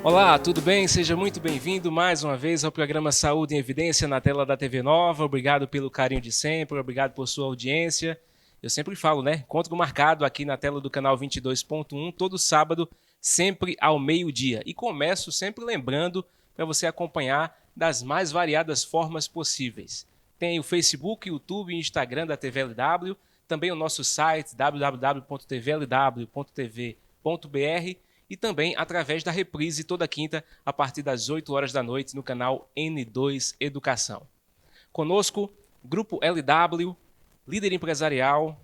Olá, tudo bem? Seja muito bem-vindo mais uma vez ao programa Saúde em Evidência na tela da TV Nova. Obrigado pelo carinho de sempre, obrigado por sua audiência. Eu sempre falo, né? Encontro marcado aqui na tela do canal 22.1, todo sábado, sempre ao meio-dia. E começo sempre lembrando para você acompanhar das mais variadas formas possíveis. Tem o Facebook, YouTube e Instagram da TVLW, também o nosso site www.tvlw.tv.br e também através da reprise toda quinta a partir das 8 horas da noite no canal N2 Educação. Conosco, Grupo LW, Líder Empresarial,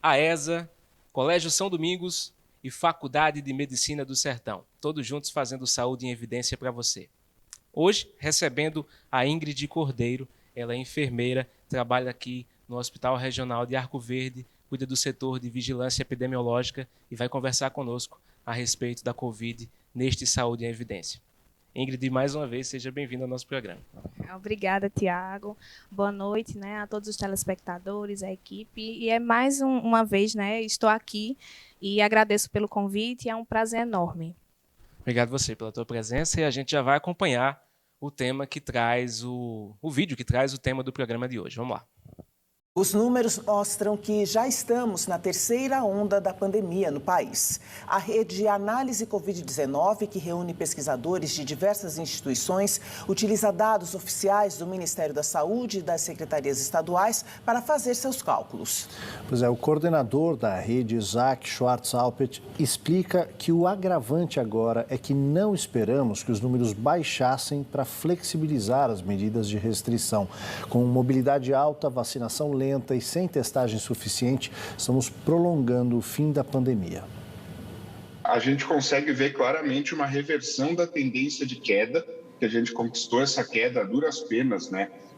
AESA, Colégio São Domingos e Faculdade de Medicina do Sertão, todos juntos fazendo saúde em evidência para você. Hoje, recebendo a Ingrid Cordeiro, ela é enfermeira, trabalha aqui no Hospital Regional de Arco Verde, cuida do setor de vigilância epidemiológica e vai conversar conosco a respeito da Covid neste Saúde em Evidência. Ingrid, mais uma vez, seja bem-vinda ao nosso programa. Obrigada, Tiago. Boa noite, a todos os telespectadores, a equipe. E é mais uma vez, estou aqui e agradeço pelo convite, é um prazer enorme. Obrigado você pela tua presença e a gente já vai acompanhar o tema que traz o vídeo que traz o tema do programa de hoje. Vamos lá. Os números mostram que já estamos na terceira onda da pandemia no país. A rede Análise Covid-19, que reúne pesquisadores de diversas instituições, utiliza dados oficiais do Ministério da Saúde e das secretarias estaduais para fazer seus cálculos. Pois é, o coordenador da rede, Isaac Schwartz-Alpert, explica que o agravante agora é que não esperamos que os números baixassem para flexibilizar as medidas de restrição. Com mobilidade alta, vacinação lenta e sem testagem suficiente, estamos prolongando o fim da pandemia. A gente consegue ver claramente uma reversão da tendência de queda, que a gente conquistou essa queda a duras penas,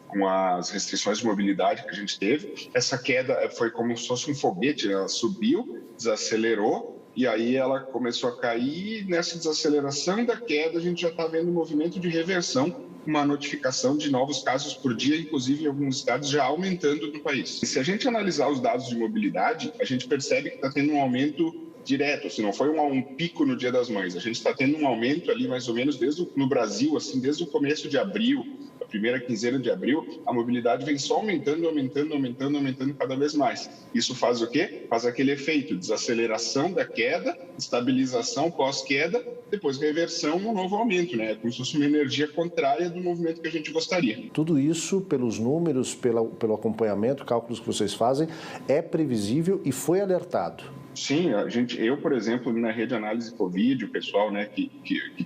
com as restrições de mobilidade que a gente teve. Essa queda foi como se fosse um foguete, ela subiu, desacelerou, e aí ela começou a cair. Nessa desaceleração da queda, a gente já está vendo um movimento de reversão, uma notificação de novos casos por dia, inclusive em alguns estados já aumentando no país. E se a gente analisar os dados de mobilidade, a gente percebe que está tendo um aumento direto, se não foi um pico no Dia das Mães. A gente está tendo um aumento ali mais ou menos no Brasil, assim, desde o começo de abril, a primeira quinzena de abril, a mobilidade vem só aumentando cada vez mais. Isso faz o quê? Faz aquele efeito, desaceleração da queda, estabilização pós-queda, depois reversão, um novo aumento, Como se fosse uma energia contrária do movimento que a gente gostaria. Tudo isso, pelos números, pelo acompanhamento, cálculos que vocês fazem, é previsível e foi alertado. Sim, eu, por exemplo, na rede Análise Covid, o pessoal que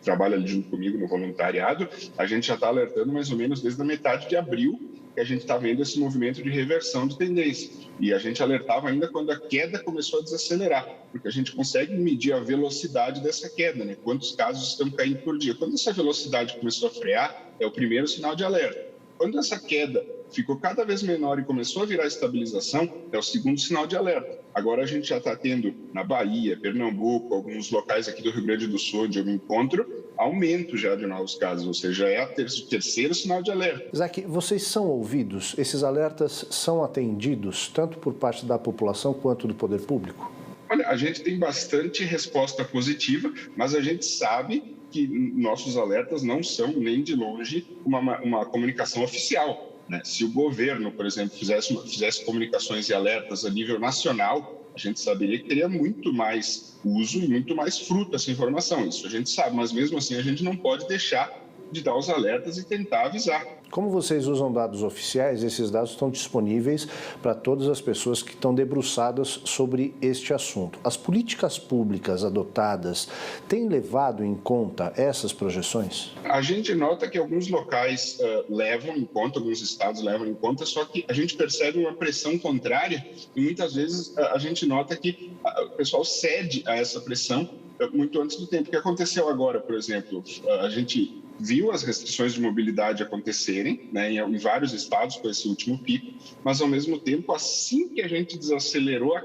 trabalha ali junto comigo no voluntariado, a gente já está alertando mais ou menos desde a metade de abril que a gente está vendo esse movimento de reversão de tendência. E a gente alertava ainda quando a queda começou a desacelerar, porque a gente consegue medir a velocidade dessa queda, Quantos casos estão caindo por dia. Quando essa velocidade começou a frear, é o primeiro sinal de alerta. Quando essa queda ficou cada vez menor e começou a virar estabilização, é o segundo sinal de alerta. Agora a gente já está tendo na Bahia, Pernambuco, alguns locais aqui do Rio Grande do Sul, onde eu me encontro, aumento já de novos casos, ou seja, é o terceiro sinal de alerta. Isaac, vocês são ouvidos? Esses alertas são atendidos, tanto por parte da população quanto do poder público? Olha, a gente tem bastante resposta positiva, mas a gente sabe que nossos alertas não são nem de longe uma comunicação oficial. Se o governo, por exemplo, fizesse comunicações e alertas a nível nacional, a gente saberia que teria muito mais uso e muito mais fruto essa informação. Isso a gente sabe, mas mesmo assim a gente não pode deixar de dar os alertas e tentar avisar. Como vocês usam dados oficiais, esses dados estão disponíveis para todas as pessoas que estão debruçadas sobre este assunto. As políticas públicas adotadas têm levado em conta essas projeções? A gente nota que alguns locais levam em conta, alguns estados levam em conta, só que a gente percebe uma pressão contrária e muitas vezes a gente nota que o pessoal cede a essa pressão muito antes do tempo. O que aconteceu agora, por exemplo, a gente viu as restrições de mobilidade acontecerem, em vários estados com esse último pico, mas ao mesmo tempo, assim que a gente desacelerou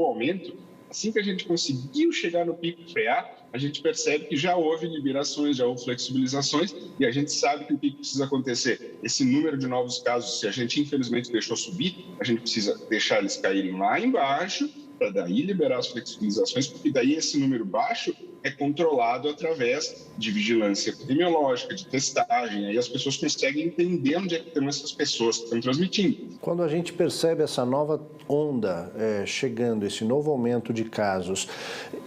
o aumento, assim que a gente conseguiu chegar no pico e frear, a gente percebe que já houve liberações, já houve flexibilizações e a gente sabe que o que precisa acontecer. Esse número de novos casos, se a gente infelizmente deixou subir, a gente precisa deixar eles caírem lá embaixo para daí liberar as flexibilizações, porque daí esse número baixo é controlado através de vigilância epidemiológica, de testagem. Aí as pessoas conseguem entender onde é que estão essas pessoas que estão transmitindo. Quando a gente percebe essa nova onda chegando, esse novo aumento de casos,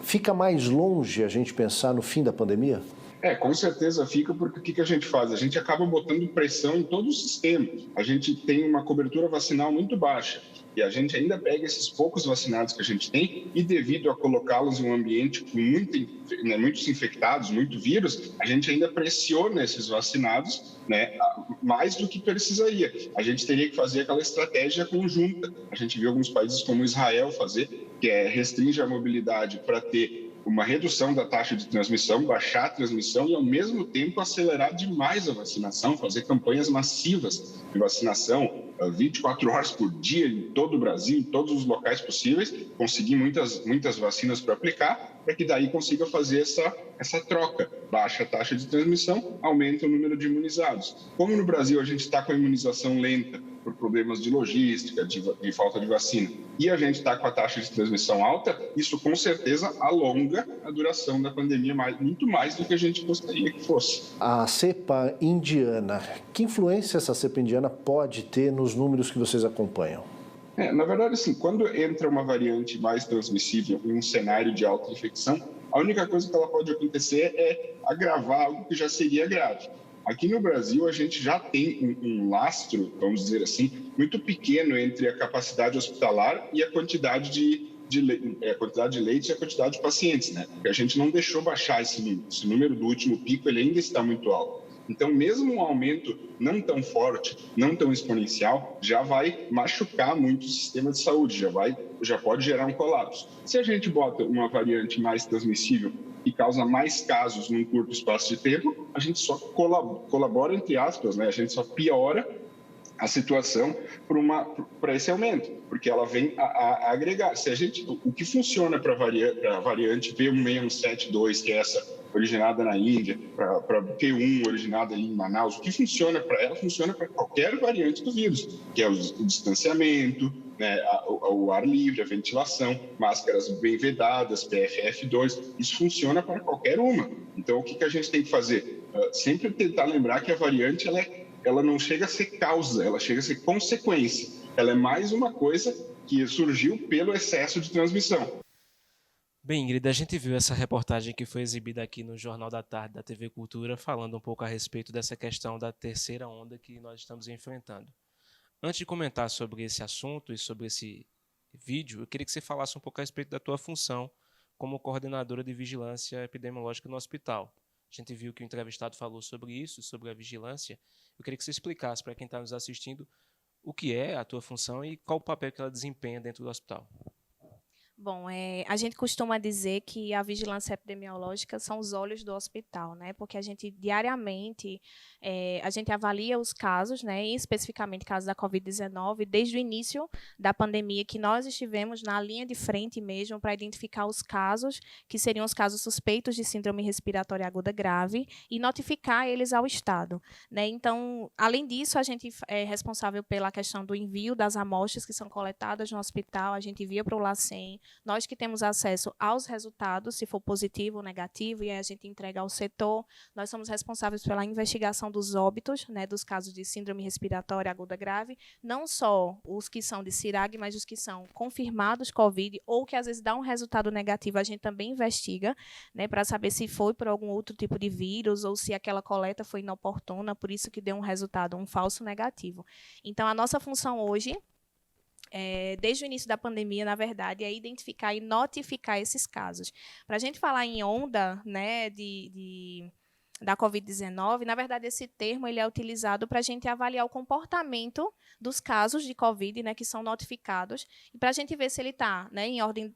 fica mais longe a gente pensar no fim da pandemia? Com certeza fica, porque o que a gente faz? A gente acaba botando pressão em todo o sistema. A gente tem uma cobertura vacinal muito baixa e a gente ainda pega esses poucos vacinados que a gente tem e, devido a colocá-los em um ambiente com muitos infectados, muito vírus, a gente ainda pressiona esses vacinados, né, mais do que precisaria. A gente teria que fazer aquela estratégia conjunta. A gente viu alguns países como Israel fazer, que restringe a mobilidade para ter uma redução da taxa de transmissão, baixar a transmissão e, ao mesmo tempo, acelerar demais a vacinação, fazer campanhas massivas de vacinação, 24 horas por dia em todo o Brasil, em todos os locais possíveis, conseguir muitas vacinas para aplicar, para que daí consiga fazer essa troca. Baixa a taxa de transmissão, aumenta o número de imunizados. Como no Brasil a gente está com a imunização lenta, por problemas de logística, de falta de vacina, e a gente está com a taxa de transmissão alta, isso com certeza alonga a duração da pandemia muito mais do que a gente gostaria que fosse. A cepa indiana, que influência essa cepa indiana pode ter nos números que vocês acompanham? Na verdade, assim, quando entra uma variante mais transmissível em um cenário de alta infecção, a única coisa que ela pode acontecer é agravar algo que já seria grave. Aqui no Brasil, a gente já tem um lastro, vamos dizer assim, muito pequeno entre a capacidade hospitalar e a quantidade de leitos e a quantidade de pacientes, né? Porque a gente não deixou baixar esse número. Esse número do último pico ele ainda está muito alto. Então, mesmo um aumento não tão forte, não tão exponencial, já vai machucar muito o sistema de saúde, já pode gerar um colapso. Se a gente bota uma variante mais transmissível e causa mais casos num curto espaço de tempo, a gente só colabora, entre aspas, né? A gente só piora a situação para esse aumento, porque ela vem a agregar. O que funciona para a variante B16172, que é essa originada na Índia, para Q1 originada ali em Manaus, o que funciona para ela funciona para qualquer variante do vírus, que é o distanciamento, né, o ar livre, a ventilação, máscaras bem vedadas, PFF2, isso funciona para qualquer uma. Então, o que a gente tem que fazer? Sempre tentar lembrar que a variante ela não chega a ser causa, ela chega a ser consequência. Ela é mais uma coisa que surgiu pelo excesso de transmissão. Bem, Ingrid, a gente viu essa reportagem que foi exibida aqui no Jornal da Tarde da TV Cultura, falando um pouco a respeito dessa questão da terceira onda que nós estamos enfrentando. Antes de comentar sobre esse assunto e sobre esse vídeo, eu queria que você falasse um pouco a respeito da tua função como coordenadora de vigilância epidemiológica no hospital. A gente viu que o entrevistado falou sobre isso, sobre a vigilância. Eu queria que você explicasse para quem está nos assistindo o que é a tua função e qual o papel que ela desempenha dentro do hospital. Bom, a gente costuma dizer que a vigilância epidemiológica são os olhos do hospital, né? Porque a gente diariamente a gente avalia os casos, né? E especificamente casos da Covid-19, desde o início da pandemia, que nós estivemos na linha de frente mesmo para identificar os casos, que seriam os casos suspeitos de síndrome respiratória aguda grave, e notificar eles ao Estado, né? Então, além disso, a gente é responsável pela questão do envio das amostras que são coletadas no hospital, a gente envia para o LACEN. Nós que temos acesso aos resultados, se for positivo ou negativo, e aí a gente entrega ao setor. Nós somos responsáveis pela investigação dos óbitos, né, dos casos de síndrome respiratória aguda grave, não só os que são de CIRAG, mas os que são confirmados COVID, ou que às vezes dá um resultado negativo, a gente também investiga, né, para saber se foi por algum outro tipo de vírus, ou se aquela coleta foi inoportuna, por isso que deu um resultado, um falso negativo. Então, a nossa função hoje, desde o início da pandemia, na verdade, é identificar e notificar esses casos. Para a gente falar em onda, né, da Covid-19, na verdade, esse termo ele é utilizado para a gente avaliar o comportamento dos casos de Covid, né, que são notificados, e para a gente ver se ele está, né, em ordem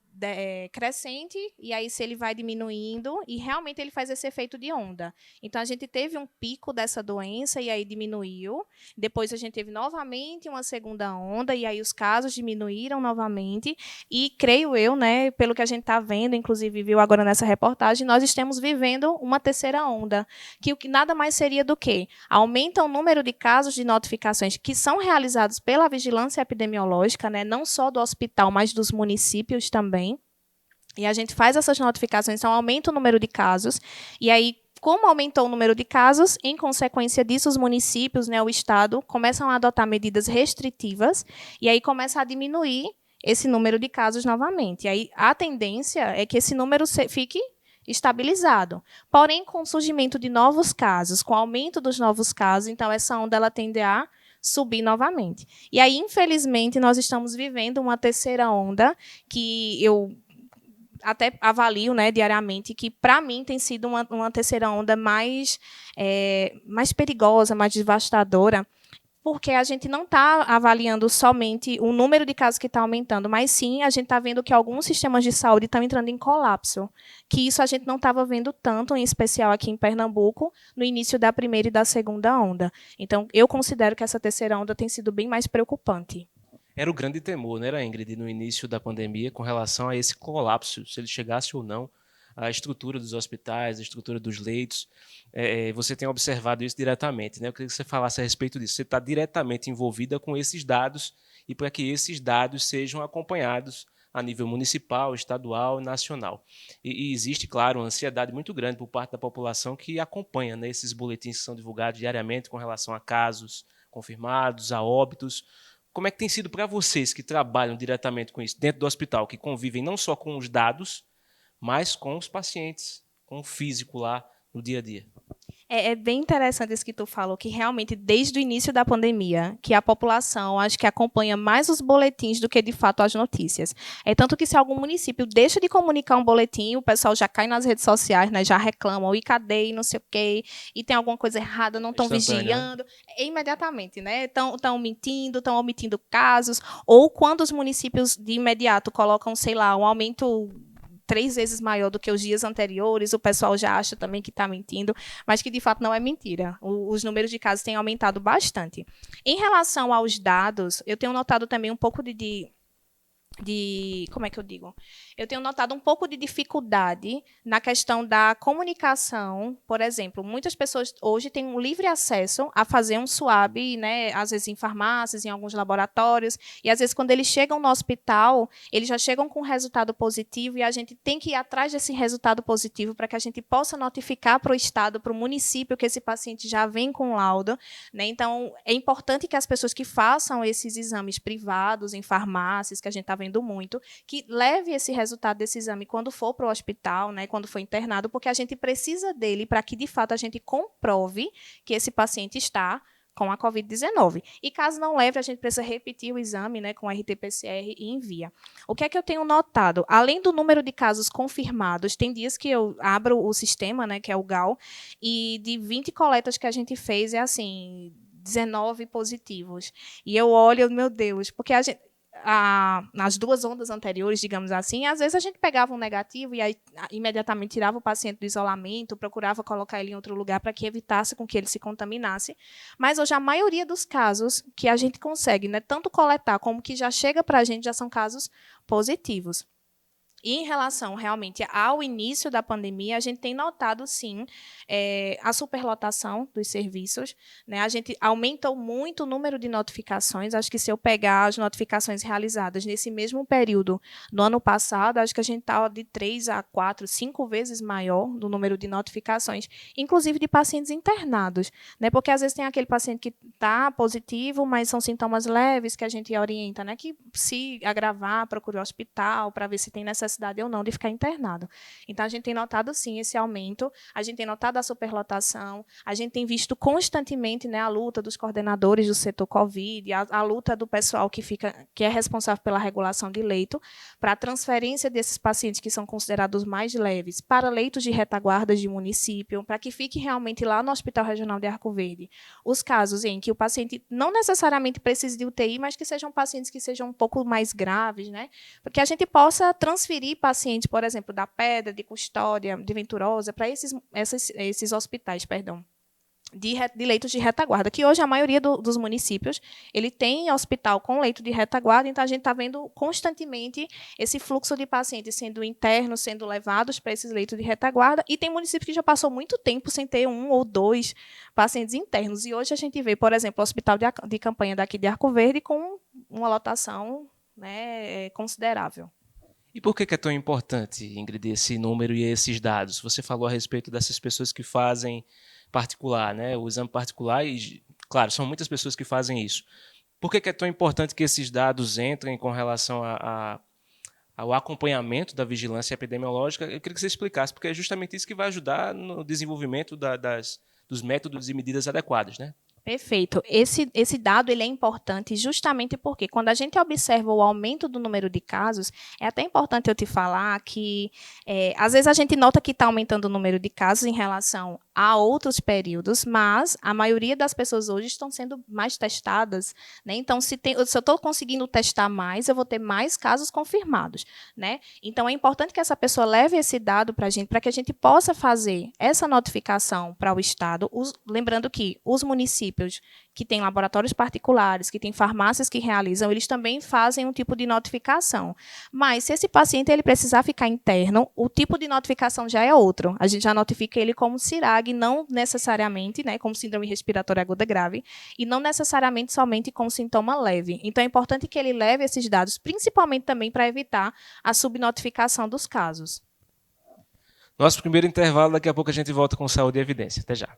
crescente, e aí se ele vai diminuindo, e realmente ele faz esse efeito de onda. Então, a gente teve um pico dessa doença, e aí diminuiu. Depois, a gente teve novamente uma segunda onda, e aí os casos diminuíram novamente. E creio eu, né, pelo que a gente está vendo, inclusive viu agora nessa reportagem, nós estamos vivendo uma terceira onda, que o que nada mais seria do que aumenta o número de casos de notificações que são realizados pela vigilância epidemiológica, né, não só do hospital, mas dos municípios também. E a gente faz essas notificações, então aumenta o número de casos. E aí, como aumentou o número de casos, em consequência disso, os municípios, né, o Estado, começam a adotar medidas restritivas e aí começa a diminuir esse número de casos novamente. E aí a tendência é que esse número fique estabilizado. Porém, com o surgimento de novos casos, com o aumento dos novos casos, então essa onda ela tende a subir novamente. E aí, infelizmente, nós estamos vivendo uma terceira onda que eu até avalio, né, diariamente, que, para mim, tem sido uma terceira onda mais perigosa, mais devastadora, porque a gente não está avaliando somente o número de casos que está aumentando, mas sim a gente está vendo que alguns sistemas de saúde estão entrando em colapso, que isso a gente não estava vendo tanto, em especial aqui em Pernambuco, no início da primeira e da segunda onda. Então, eu considero que essa terceira onda tem sido bem mais preocupante. Era o grande temor, né, Ingrid, no início da pandemia, com relação a esse colapso, se ele chegasse ou não, a estrutura dos hospitais, a estrutura dos leitos. Você tem observado isso diretamente, né? Eu queria que você falasse a respeito disso. Você está diretamente envolvida com esses dados e para que esses dados sejam acompanhados a nível municipal, estadual e nacional. E existe, claro, uma ansiedade muito grande por parte da população que acompanha, né, esses boletins que são divulgados diariamente com relação a casos confirmados, a óbitos. Como é que tem sido para vocês que trabalham diretamente com isso, dentro do hospital, que convivem não só com os dados, mas com os pacientes, com o físico lá no dia a dia? É bem interessante isso que tu falou, que realmente, desde o início da pandemia, que a população, acho que acompanha mais os boletins do que, de fato, as notícias. É tanto que, se algum município deixa de comunicar um boletim, o pessoal já cai nas redes sociais, né, já reclamam, e cadê, e não sei o quê, e tem alguma coisa errada, não estão vigiando. Né? Imediatamente, né? Estão mentindo, estão omitindo casos, ou quando os municípios, de imediato, colocam, sei lá, um aumento 3 vezes maior do que os dias anteriores, o pessoal já acha também que está mentindo, mas que, de fato, não é mentira. Os números de casos têm aumentado bastante. Em relação aos dados, eu tenho notado também um pouco como é que eu digo? Eu tenho notado um pouco de dificuldade na questão da comunicação. Por exemplo, muitas pessoas hoje têm um livre acesso a fazer um swab, né, às vezes em farmácias, em alguns laboratórios, e às vezes quando eles chegam no hospital, eles já chegam com um resultado positivo e a gente tem que ir atrás desse resultado positivo para que a gente possa notificar para o Estado, para o município, que esse paciente já vem com laudo. Né? Então, é importante que as pessoas que façam esses exames privados em farmácias, que a gente está vendo muito, que leve esse resultado desse exame quando for para o hospital, né, quando for internado, porque a gente precisa dele para que, de fato, a gente comprove que esse paciente está com a Covid-19. E caso não leve, a gente precisa repetir o exame, né, com RT-PCR e envia. O que é que eu tenho notado? Além do número de casos confirmados, tem dias que eu abro o sistema, né, que é o GAL, e de 20 coletas que a gente fez, é assim, 19 positivos. E eu olho, meu Deus, porque a gente... nas 2 ondas anteriores, digamos assim, às vezes a gente pegava um negativo e aí imediatamente tirava o paciente do isolamento, procurava colocar ele em outro lugar para que evitasse com que ele se contaminasse. Mas hoje a maioria dos casos que a gente consegue, né, tanto coletar como que já chega para a gente, já são casos positivos. E em relação, realmente, ao início da pandemia, a gente tem notado, sim, a superlotação dos serviços. Né? A gente aumentou muito o número de notificações. Acho que, se eu pegar as notificações realizadas nesse mesmo período do ano passado, acho que a gente está de 3 a 4, 5 vezes maior do número de notificações, inclusive de pacientes internados. Né? Porque, às vezes, tem aquele paciente que está positivo, mas são sintomas leves que a gente orienta, né? Que, se agravar, procure o hospital para ver se tem necessidade ou não de ficar internado. Então, a gente tem notado, sim, esse aumento, a gente tem notado a superlotação, a gente tem visto constantemente, né, a luta dos coordenadores do setor Covid, a luta do pessoal que é responsável pela regulação de leito, para a transferência desses pacientes que são considerados mais leves para leitos de retaguarda de município, para que fique realmente lá no Hospital Regional de Arco Verde os casos em que o paciente não necessariamente precise de UTI, mas que sejam pacientes que sejam um pouco mais graves, né, porque a gente possa transferir pacientes, por exemplo, da Pedra, de Custódia, de Venturosa, para esses hospitais, de leitos de retaguarda, que hoje a maioria dos municípios ele tem hospital com leito de retaguarda, então a gente está vendo constantemente esse fluxo de pacientes sendo internos, sendo levados para esses leitos de retaguarda, e tem municípios que já passou muito tempo sem ter 1 ou 2 pacientes internos, e hoje a gente vê, por exemplo, o hospital de campanha daqui de Arco Verde com uma lotação, né, considerável. E por que é tão importante, Ingrid, esse número e esses dados? Você falou a respeito dessas pessoas que fazem particular, né? O exame particular, e, claro, são muitas pessoas que fazem isso. Por que é tão importante que esses dados entrem com relação ao acompanhamento da vigilância epidemiológica? Eu queria que você explicasse, porque é justamente isso que vai ajudar no desenvolvimento dos métodos e medidas adequadas, né? Perfeito. Esse dado ele é importante justamente porque quando a gente observa o aumento do número de casos, é até importante eu te falar que, às vezes, a gente nota que está aumentando o número de casos em relação a outros períodos, mas a maioria das pessoas hoje estão sendo mais testadas, né? Então, se eu estou conseguindo testar mais, eu vou ter mais casos confirmados, né? Então, é importante que essa pessoa leve esse dado para a gente, para que a gente possa fazer essa notificação para o Estado, lembrando que os municípios que têm laboratórios particulares, que têm farmácias que realizam, eles também fazem um tipo de notificação. Mas, se esse paciente ele precisar ficar interno, o tipo de notificação já é outro. A gente já notifica ele como CIRAG, não necessariamente, né, como síndrome respiratória aguda grave, e não necessariamente somente com sintoma leve. Então, é importante que ele leve esses dados, principalmente também para evitar a subnotificação dos casos. Nosso primeiro intervalo, daqui a pouco a gente volta com Saúde e Evidência. Até já.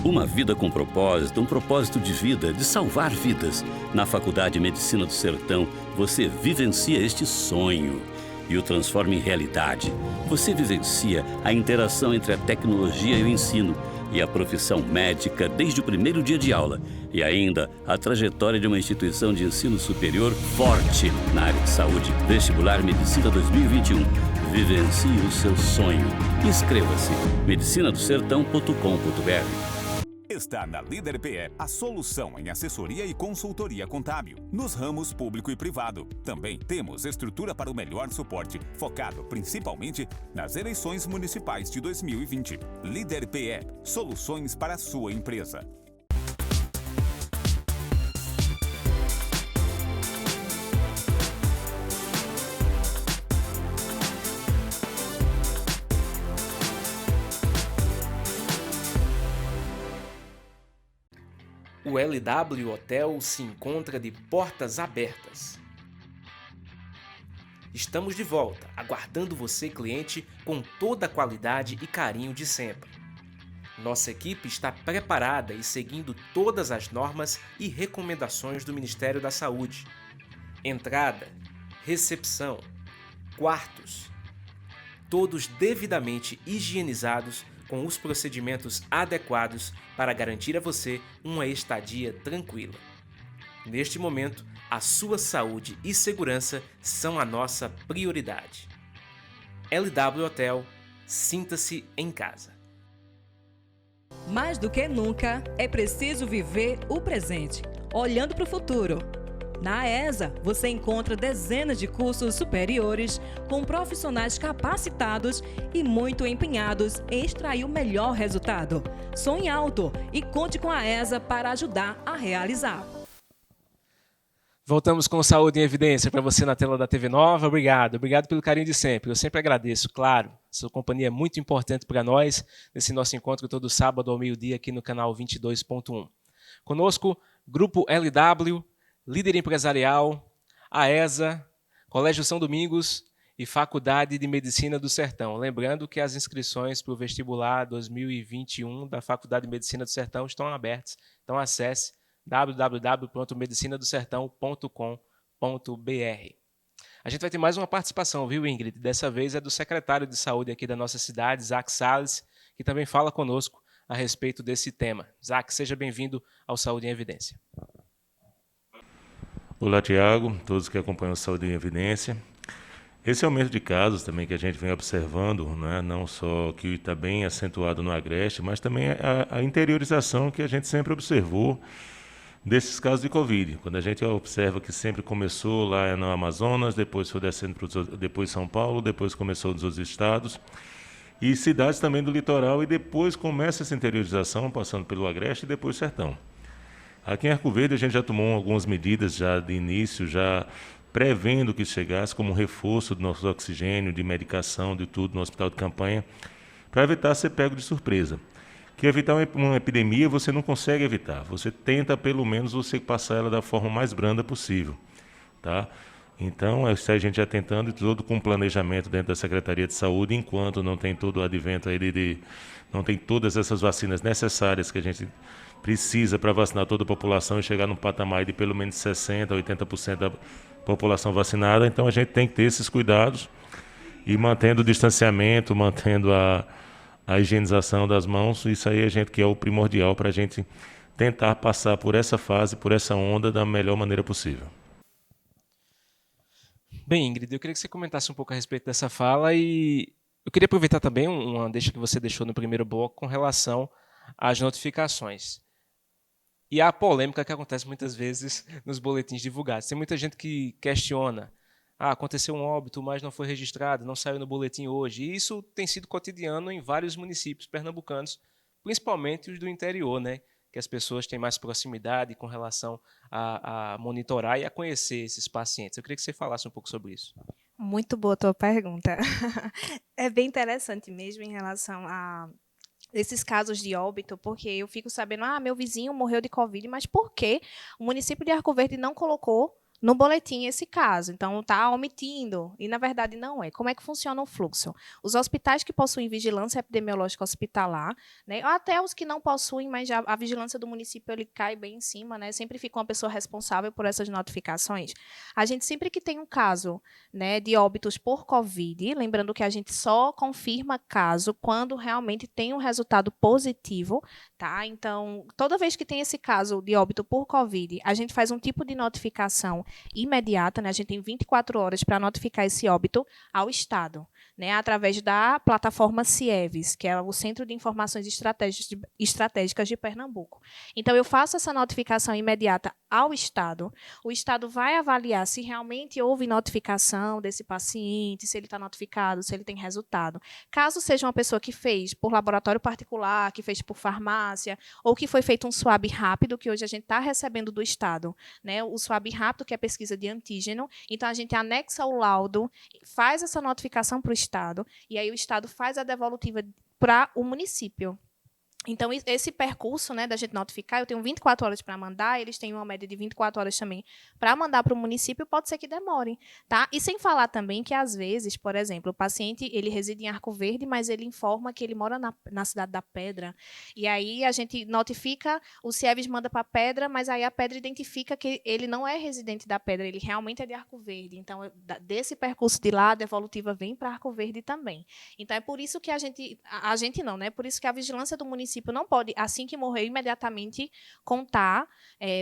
Uma vida com propósito, um propósito de vida, de salvar vidas. Na Faculdade de Medicina do Sertão, você vivencia este sonho e o transforma em realidade. Você vivencia a interação entre a tecnologia e o ensino e a profissão médica desde o primeiro dia de aula. E ainda a trajetória de uma instituição de ensino superior forte na área de saúde. Vestibular Medicina 2021. Vivencie o seu sonho. Inscreva-se. medicinadosertão.com.br. Está na Líder PE a solução em assessoria e consultoria contábil, nos ramos público e privado. Também temos estrutura para o melhor suporte, focado principalmente nas eleições municipais de 2020. Líder PE, soluções para a sua empresa. O LW Hotel se encontra de portas abertas. Estamos de volta, aguardando você, cliente, com toda a qualidade e carinho de sempre. Nossa equipe está preparada e seguindo todas as normas e recomendações do Ministério da Saúde. Entrada, recepção, quartos, todos devidamente higienizados com os procedimentos adequados para garantir a você uma estadia tranquila. Neste momento, a sua saúde e segurança são a nossa prioridade. LW Hotel, sinta-se em casa. Mais do que nunca, é preciso viver o presente, olhando para o futuro. Na AESA, você encontra dezenas de cursos superiores com profissionais capacitados e muito empenhados em extrair o melhor resultado. Sonhe alto e conte com a AESA para ajudar a realizar. Voltamos com Saúde em Evidência para você na tela da TV Nova. Obrigado pelo carinho de sempre. Eu sempre agradeço, claro. Sua companhia é muito importante para nós nesse nosso encontro todo sábado ao meio-dia aqui no canal 22.1. Conosco, Grupo LW, Líder Empresarial, AESA, Colégio São Domingos e Faculdade de Medicina do Sertão. Lembrando que as inscrições para o vestibular 2021 da Faculdade de Medicina do Sertão estão abertas. Então acesse www.medicinadosertão.com.br. A gente vai ter mais uma participação, viu, Ingrid? Dessa vez é do secretário de Saúde aqui da nossa cidade, Isaac Salles, que também fala conosco a respeito desse tema. Isaac, seja bem-vindo ao Saúde em Evidência. Olá, Tiago, todos que acompanham o Saúde em Evidência. Esse aumento de casos também que a gente vem observando, né, não só que está bem acentuado no Agreste, mas também a interiorização que a gente sempre observou desses casos de Covid. Quando a gente observa que sempre começou lá no Amazonas, depois foi descendo para depois São Paulo, depois começou nos outros estados, e cidades também do litoral, e depois começa essa interiorização, passando pelo Agreste e depois Sertão. Aqui em Arco Verde a gente já tomou algumas medidas já de início, já prevendo que chegasse como reforço do nosso oxigênio, de medicação, de tudo no hospital de campanha, para evitar ser pego de surpresa. Que evitar uma epidemia você não consegue evitar, você tenta pelo menos você passar ela da forma mais branda possível, tá? Então, a gente já tentando e tudo com planejamento dentro da Secretaria de Saúde, enquanto não tem todo o advento aí não tem todas essas vacinas necessárias que a gente precisa para vacinar toda a população e chegar num patamar de pelo menos 60%, 80% da população vacinada. Então, a gente tem que ter esses cuidados e mantendo o distanciamento, mantendo a higienização das mãos. Isso aí a gente que é o primordial para a gente tentar passar por essa fase, por essa onda da melhor maneira possível. Bem, Ingrid, eu queria que você comentasse um pouco a respeito dessa fala e eu queria aproveitar também uma deixa que você deixou no primeiro bloco com relação às notificações. E a polêmica que acontece muitas vezes nos boletins divulgados. Tem muita gente que questiona. Aconteceu um óbito, mas não foi registrado, não saiu no boletim hoje. E isso tem sido cotidiano em vários municípios pernambucanos, principalmente os do interior, né? Que as pessoas têm mais proximidade com relação a monitorar e a conhecer esses pacientes. Eu queria que você falasse um pouco sobre isso. Muito boa a tua pergunta. É bem interessante mesmo em relação a esses casos de óbito, porque eu fico sabendo, meu vizinho morreu de Covid, mas por que o município de Arco Verde não colocou no boletim esse caso? Então, está omitindo, e na verdade não é. Como é que funciona o fluxo? Os hospitais que possuem vigilância epidemiológica hospitalar, né, até os que não possuem, mas já a vigilância do município ele cai bem em cima, né, sempre fica uma pessoa responsável por essas notificações. A gente sempre que tem um caso, né, de óbitos por Covid, lembrando que a gente só confirma caso quando realmente tem um resultado positivo, tá? Então, toda vez que tem esse caso de óbito por Covid, a gente faz um tipo de notificação imediata, né? A gente tem 24 horas para notificar esse óbito ao Estado, né? Através da plataforma CIEVES, que é o Centro de Informações Estratégicas de Pernambuco. Então, eu faço essa notificação imediata ao Estado, o Estado vai avaliar se realmente houve notificação desse paciente, se ele está notificado, se ele tem resultado. Caso seja uma pessoa que fez por laboratório particular, que fez por farmácia, ou que foi feito um swab rápido, que hoje a gente está recebendo do Estado, né? O swab rápido, que é pesquisa de antígeno, então a gente anexa o laudo, faz essa notificação para o Estado, e aí o Estado faz a devolutiva para o município. Então, esse percurso, né, da gente notificar, eu tenho 24 horas para mandar, eles têm uma média de 24 horas também para mandar para o município, pode ser que demore, tá? E sem falar também que, às vezes, por exemplo, o paciente ele reside em Arco Verde, mas ele informa que ele mora na cidade da Pedra, e aí a gente notifica, o CIEVES manda para a Pedra, mas aí a Pedra identifica que ele não é residente da Pedra, ele realmente é de Arco Verde. Então, desse percurso de lá, a devolutiva vem para Arco Verde também. Então, é por isso que a gente não, né? Por isso que a vigilância do município não pode, assim que morrer, imediatamente contar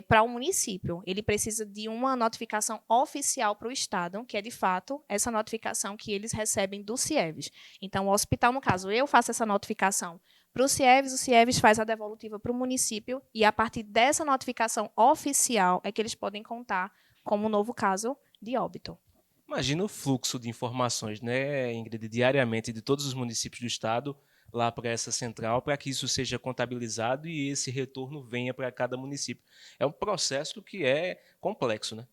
para o município. Ele precisa de uma notificação oficial para o Estado, que é, de fato, essa notificação que eles recebem do CIEVES. Então, o hospital, no caso, eu faço essa notificação para o CIEVES faz a devolutiva para o município, e, a partir dessa notificação oficial, é que eles podem contar como um novo caso de óbito. Imagina o fluxo de informações, né, Ingrid, diariamente de todos os municípios do Estado, lá para essa central, para que isso seja contabilizado e esse retorno venha para cada município. É um processo que é complexo, né?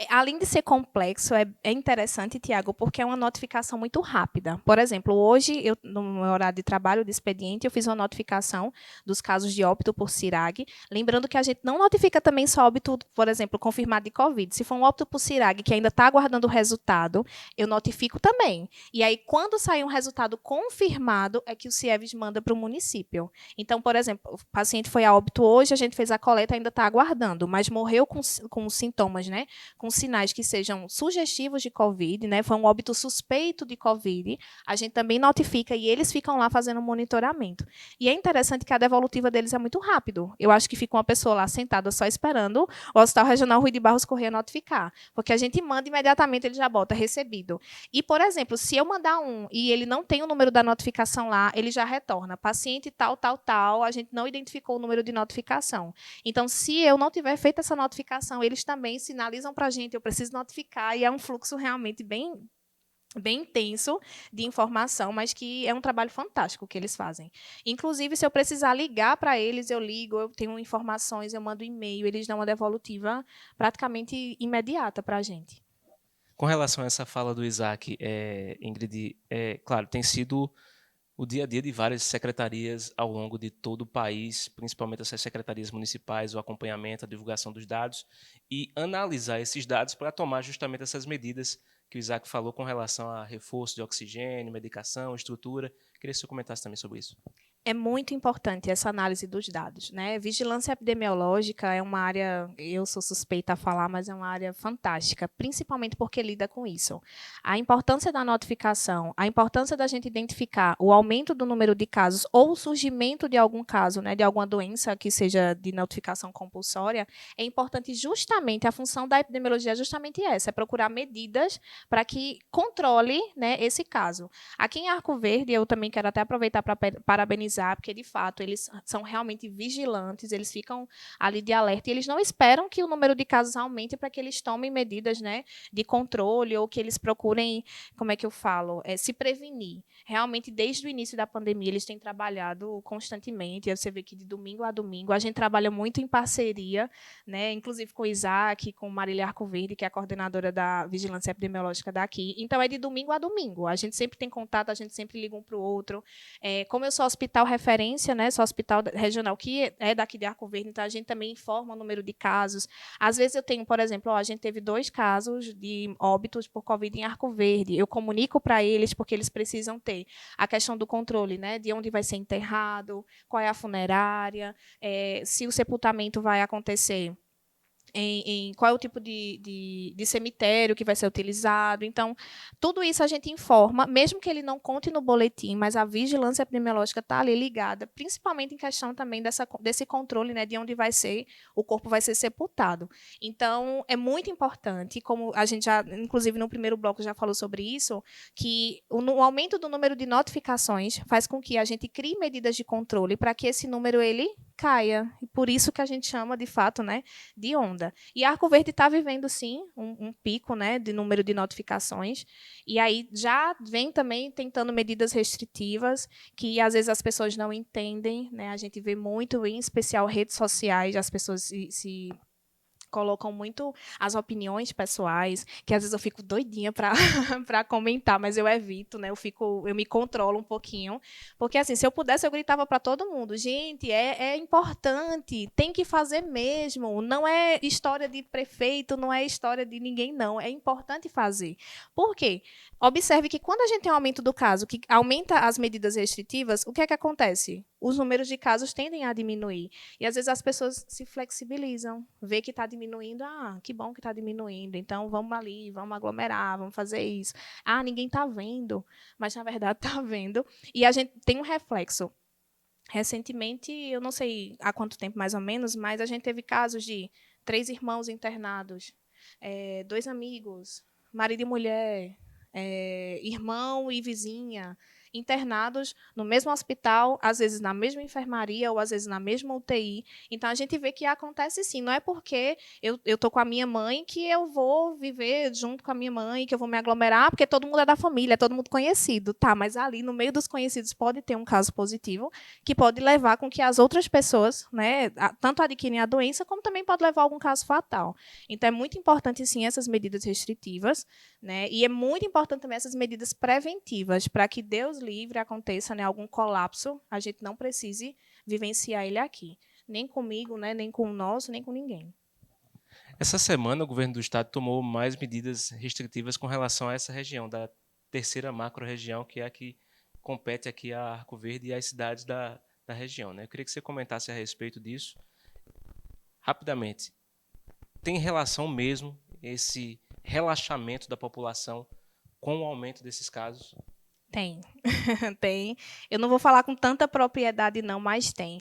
Além de ser complexo, é interessante, Tiago, porque é uma notificação muito rápida. Por exemplo, hoje, no meu horário de trabalho, de expediente, eu fiz uma notificação dos casos de óbito por CIRAG. Lembrando que a gente não notifica também só óbito, por exemplo, confirmado de Covid. Se for um óbito por CIRAG que ainda está aguardando o resultado, eu notifico também. E aí, quando sair um resultado confirmado, é que o CIEVES manda para o município. Então, por exemplo, o paciente foi a óbito hoje, a gente fez a coleta, ainda está aguardando, mas morreu com sintomas, né? Com sinais que sejam sugestivos de Covid, né? Foi um óbito suspeito de Covid, a gente também notifica e eles ficam lá fazendo monitoramento. E é interessante que a devolutiva deles é muito rápido. Eu acho que fica uma pessoa lá sentada só esperando o Hospital Regional Rui de Barros Corrêa notificar, porque a gente manda imediatamente, ele já bota recebido. E, por exemplo, se eu mandar um e ele não tem o número da notificação lá, ele já retorna. Paciente tal, tal, tal, a gente não identificou o número de notificação. Então, se eu não tiver feito essa notificação, eles também sinalizam para a gente, eu preciso notificar, e é um fluxo realmente bem intenso de informação, mas que é um trabalho fantástico que eles fazem. Inclusive, se eu precisar ligar para eles, eu ligo, eu tenho informações, eu mando e-mail, eles dão uma devolutiva praticamente imediata para a gente. Com relação a essa fala do Isaac, Ingrid, claro, tem sido o dia a dia de várias secretarias ao longo de todo o país, principalmente essas secretarias municipais, o acompanhamento, a divulgação dos dados e analisar esses dados para tomar justamente essas medidas que o Isaac falou com relação a reforço de oxigênio, medicação, estrutura. Queria que você comentasse também sobre isso. É muito importante essa análise dos dados, né? Vigilância epidemiológica é uma área, eu sou suspeita a falar, mas é uma área fantástica, principalmente porque lida com isso. A importância da notificação, a importância da gente identificar o aumento do número de casos ou o surgimento de algum caso, né, de alguma doença que seja de notificação compulsória, é importante justamente, a função da epidemiologia é justamente essa, é procurar medidas para que controle, né, esse caso. Aqui em Arco Verde, eu também quero até aproveitar para parabenizar, porque, de fato, eles são realmente vigilantes, eles ficam ali de alerta, e eles não esperam que o número de casos aumente para que eles tomem medidas, né, de controle, ou que eles procurem, como é que eu falo, se prevenir. Realmente, desde o início da pandemia, eles têm trabalhado constantemente, você vê que de domingo a domingo, a gente trabalha muito em parceria, né, inclusive com o Isaac, com Marília Arco Verde, que é a coordenadora da Vigilância Epidemiológica daqui. Então, é de domingo a domingo. A gente sempre tem contato, a gente sempre liga um para o outro. Como eu sou hospital referência, né, sou hospital regional que é daqui de Arco Verde, então a gente também informa o número de casos. Às vezes eu tenho, por exemplo, a gente teve 2 casos de óbitos por Covid em Arco Verde. Eu comunico para eles, porque eles precisam ter a questão do controle, né, de onde vai ser enterrado, qual é a funerária, se o sepultamento vai acontecer em qual é o tipo de cemitério que vai ser utilizado. Então, tudo isso a gente informa, mesmo que ele não conte no boletim, mas a vigilância epidemiológica está ali ligada, principalmente em questão também desse controle, né, de onde o corpo vai ser sepultado. Então, é muito importante, como a gente já, inclusive no primeiro bloco já falou sobre isso, que o aumento do número de notificações faz com que a gente crie medidas de controle para que esse número ele caia. E por isso que a gente chama, de fato, né, de onda. E Arco Verde está vivendo, sim, um pico, né, de número de notificações. E aí já vem também tentando medidas restritivas, que às vezes as pessoas não entendem, né? A gente vê muito, em especial redes sociais, as pessoas se colocam muito as opiniões pessoais, que às vezes eu fico doidinha para comentar, mas eu evito, né? Eu me controlo um pouquinho, porque assim, se eu pudesse, eu gritava para todo mundo: gente, é importante, tem que fazer mesmo, não é história de prefeito, não é história de ninguém, não, é importante fazer. Por quê? Observe que quando a gente tem um aumento do caso, que aumenta as medidas restritivas, o que é que acontece? Os números de casos tendem a diminuir. E, às vezes, as pessoas se flexibilizam, vê que está diminuindo, que bom que está diminuindo, então vamos ali, vamos aglomerar, vamos fazer isso. Ninguém está vendo, mas, na verdade, está vendo. E a gente tem um reflexo. Recentemente, eu não sei há quanto tempo mais ou menos, mas a gente teve casos de 3 irmãos internados, 2 amigos, marido e mulher, irmão e vizinha, internados no mesmo hospital, às vezes na mesma enfermaria ou às vezes na mesma UTI. Então, a gente vê que acontece sim. Não é porque eu estou com a minha mãe que eu vou viver junto com a minha mãe, que eu vou me aglomerar, porque todo mundo é da família, é todo mundo conhecido. Tá, mas ali, no meio dos conhecidos, pode ter um caso positivo que pode levar com que as outras pessoas, né, tanto adquirem a doença, como também pode levar a algum caso fatal. Então, é muito importante, sim, essas medidas restritivas, né, e é muito importante também essas medidas preventivas, para que Deus livre aconteça, né, algum colapso, a gente não precise vivenciar ele aqui. Nem comigo, né, nem com o nosso, nem com ninguém. Essa semana, o governo do estado tomou mais medidas restritivas com relação a essa região, da terceira macro-região, que é a que compete aqui a Arco Verde e às cidades da região, né? Eu queria que você comentasse a respeito disso. Rapidamente, tem relação mesmo esse relaxamento da população com o aumento desses casos? Tem, tem. Eu não vou falar com tanta propriedade, não, mas tem.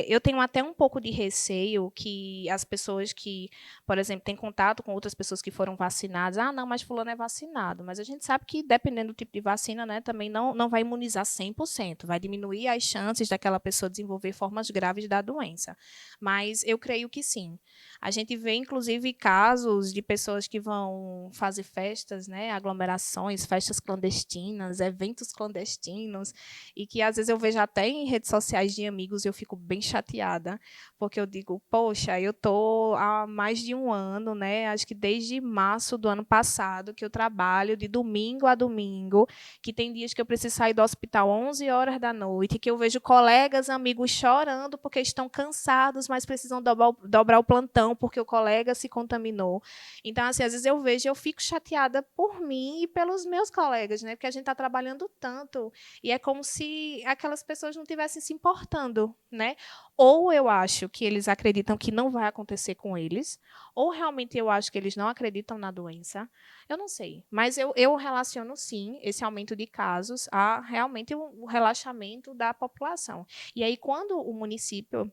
Eu tenho até um pouco de receio que as pessoas que, por exemplo, têm contato com outras pessoas que foram vacinadas, não, mas fulano é vacinado. Mas a gente sabe que, dependendo do tipo de vacina, né, também não vai imunizar 100%, vai diminuir as chances daquela pessoa desenvolver formas graves da doença. Mas eu creio que sim. A gente vê, inclusive, casos de pessoas que vão fazer festas, né, aglomerações, festas clandestinas, oficinas, eventos clandestinos, e que às vezes eu vejo até em redes sociais de amigos e eu fico bem chateada, porque eu digo, poxa, eu estou há mais de um ano, né? Acho que desde março do ano passado, que eu trabalho de domingo a domingo, que tem dias que eu preciso sair do hospital 11 horas da noite, que eu vejo colegas, amigos chorando porque estão cansados, mas precisam dobrar o plantão porque o colega se contaminou. Então, assim, às vezes eu vejo, eu fico chateada por mim e pelos meus colegas, né? Porque a gente está trabalhando tanto e é como se aquelas pessoas não estivessem se importando, né? Ou eu acho que eles acreditam que não vai acontecer com eles, ou realmente eu acho que eles não acreditam na doença. Eu não sei, mas eu relaciono, sim, esse aumento de casos a realmente o relaxamento da população. E aí, quando o município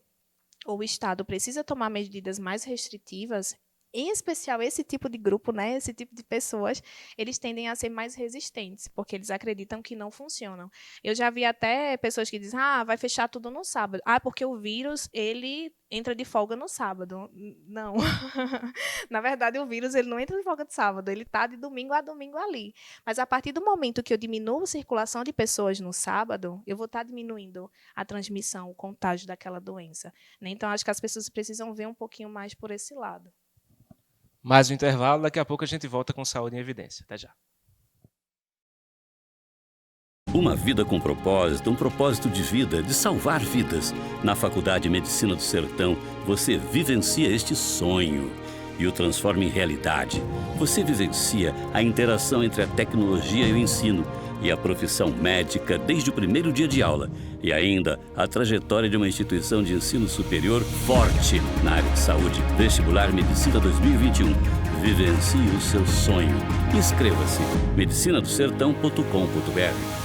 ou o Estado precisa tomar medidas mais restritivas, em especial esse tipo de grupo, né, esse tipo de pessoas, eles tendem a ser mais resistentes, porque eles acreditam que não funcionam. Eu já vi até pessoas que dizem, vai fechar tudo no sábado. Porque o vírus, ele entra de folga no sábado. Não. Na verdade, o vírus ele não entra de folga de sábado, ele está de domingo a domingo ali. Mas a partir do momento que eu diminuo a circulação de pessoas no sábado, eu vou estar diminuindo a transmissão, o contágio daquela doença. Né? Então, acho que as pessoas precisam ver um pouquinho mais por esse lado. Mais um intervalo, daqui a pouco a gente volta com Saúde em Evidência. Até já. Uma vida com propósito, um propósito de vida, de salvar vidas. Na Faculdade de Medicina do Sertão, você vivencia este sonho e o transforma em realidade. Você vivencia a interação entre a tecnologia e o ensino e a profissão médica desde o primeiro dia de aula e ainda a trajetória de uma instituição de ensino superior forte na área de saúde. Vestibular Medicina 2021. Vivencie o seu sonho. Inscreva-se medicinadosertão.com.br.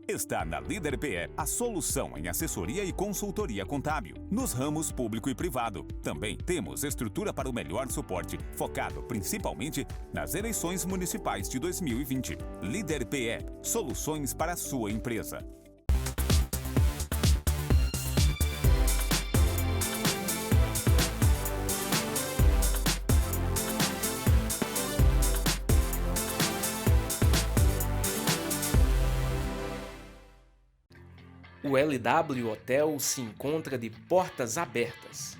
Está na Líder PE a solução em assessoria e consultoria contábil, nos ramos público e privado. Também temos estrutura para o melhor suporte, focado principalmente nas eleições municipais de 2020. Líder PE, soluções para a sua empresa. O LW Hotel se encontra de portas abertas.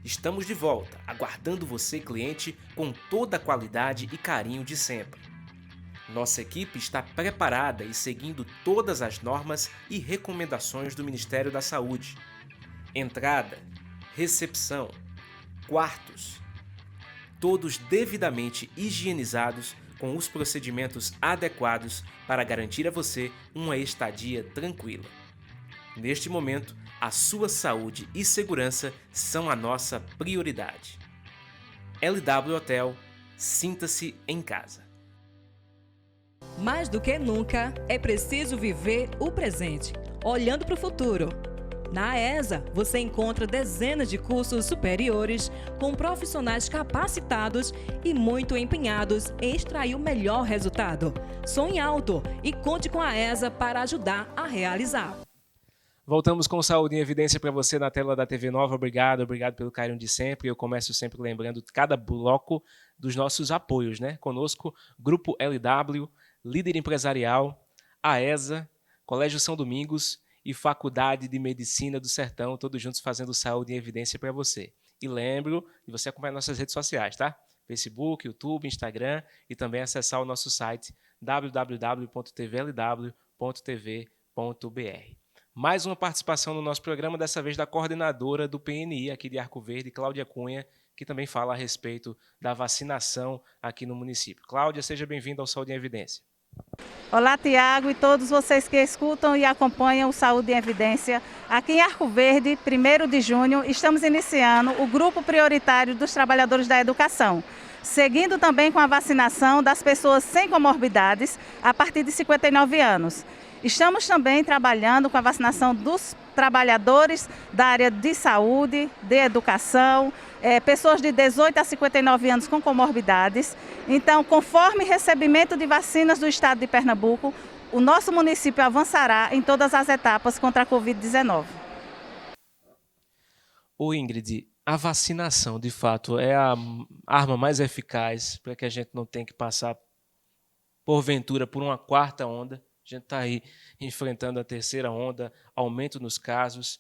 Estamos de volta, aguardando você, cliente, com toda a qualidade e carinho de sempre. Nossa equipe está preparada e seguindo todas as normas e recomendações do Ministério da Saúde. Entrada, recepção, quartos, todos devidamente higienizados com os procedimentos adequados para garantir a você uma estadia tranquila. Neste momento, a sua saúde e segurança são a nossa prioridade. LW Hotel, sinta-se em casa. Mais do que nunca, é preciso viver o presente, olhando para o futuro. Na AESA, você encontra dezenas de cursos superiores com profissionais capacitados e muito empenhados em extrair o melhor resultado. Sonhe alto e conte com a AESA para ajudar a realizar. Voltamos com Saúde em Evidência para você na tela da TV Nova. Obrigado pelo carinho de sempre. Eu começo sempre lembrando cada bloco dos nossos apoios, né? Conosco, Grupo LW, Líder Empresarial, AESA, Colégio São Domingos e Faculdade de Medicina do Sertão, todos juntos fazendo Saúde em Evidência para você. E lembro de você acompanhar nossas redes sociais, tá? Facebook, YouTube, Instagram e também acessar o nosso site www.tvlw.tv.br. Mais uma participação no nosso programa, dessa vez da coordenadora do PNI aqui de Arco Verde, Cláudia Cunha, que também fala a respeito da vacinação aqui no município. Cláudia, seja bem-vinda ao Saúde em Evidência. Olá, Tiago, e todos vocês que escutam e acompanham o Saúde em Evidência. Aqui em Arco Verde, 1º de junho, estamos iniciando o grupo prioritário dos trabalhadores da educação, seguindo também com a vacinação das pessoas sem comorbidades a partir de 59 anos. Estamos também trabalhando com a vacinação dos trabalhadores da área de saúde, de educação, pessoas de 18 a 59 anos com comorbidades. Então, conforme recebimento de vacinas do estado de Pernambuco, o nosso município avançará em todas as etapas contra a Covid-19. Ô Ingrid, a vacinação, de fato, é a arma mais eficaz para que a gente não tenha que passar porventura, por uma quarta onda. A gente está aí enfrentando a terceira onda, aumento nos casos.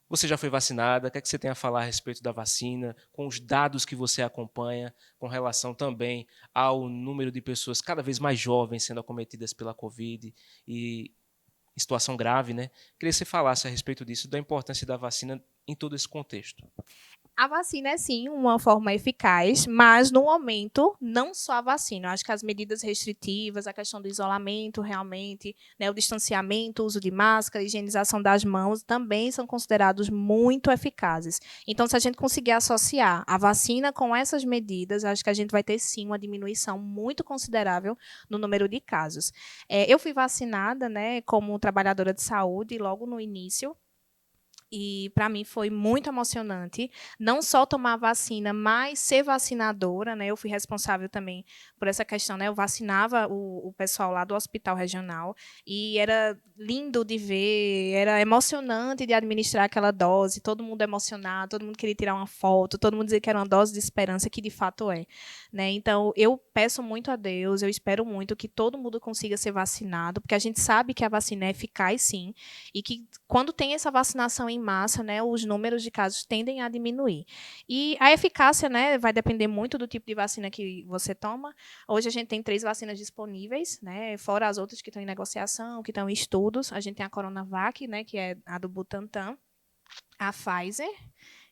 Você já foi vacinada? O que é que você tem a falar a respeito da vacina, com os dados que você acompanha, com relação também ao número de pessoas cada vez mais jovens sendo acometidas pela Covid e em situação grave, né? Queria que você falasse a respeito disso, da importância da vacina em todo esse contexto. A vacina é, sim, uma forma eficaz, mas, no momento, não só a vacina. Eu acho que as medidas restritivas, a questão do isolamento, realmente, né, o distanciamento, o uso de máscara, a higienização das mãos, também são considerados muito eficazes. Então, se a gente conseguir associar a vacina com essas medidas, acho que a gente vai ter, sim, uma diminuição muito considerável no número de casos. Eu fui vacinada, né, como trabalhadora de saúde logo no início. E, para mim, foi muito emocionante, não só tomar a vacina, mas ser vacinadora, né? Eu fui responsável também por essa questão, né? Eu vacinava o pessoal lá do hospital regional e era lindo de ver, era emocionante de administrar aquela dose, todo mundo emocionado, todo mundo queria tirar uma foto, todo mundo dizia que era uma dose de esperança, que de fato é, né? Então, eu peço muito a Deus, eu espero muito que todo mundo consiga ser vacinado, porque a gente sabe que a vacina é eficaz, sim, e que quando tem essa vacinação em massa, né, os números de casos tendem a diminuir. E a eficácia, né, vai depender muito do tipo de vacina que você toma. Hoje a gente tem 3 vacinas disponíveis, né, fora as outras que estão em negociação, que estão em estudos. A gente tem a Coronavac, né, que é a do Butantan, a Pfizer,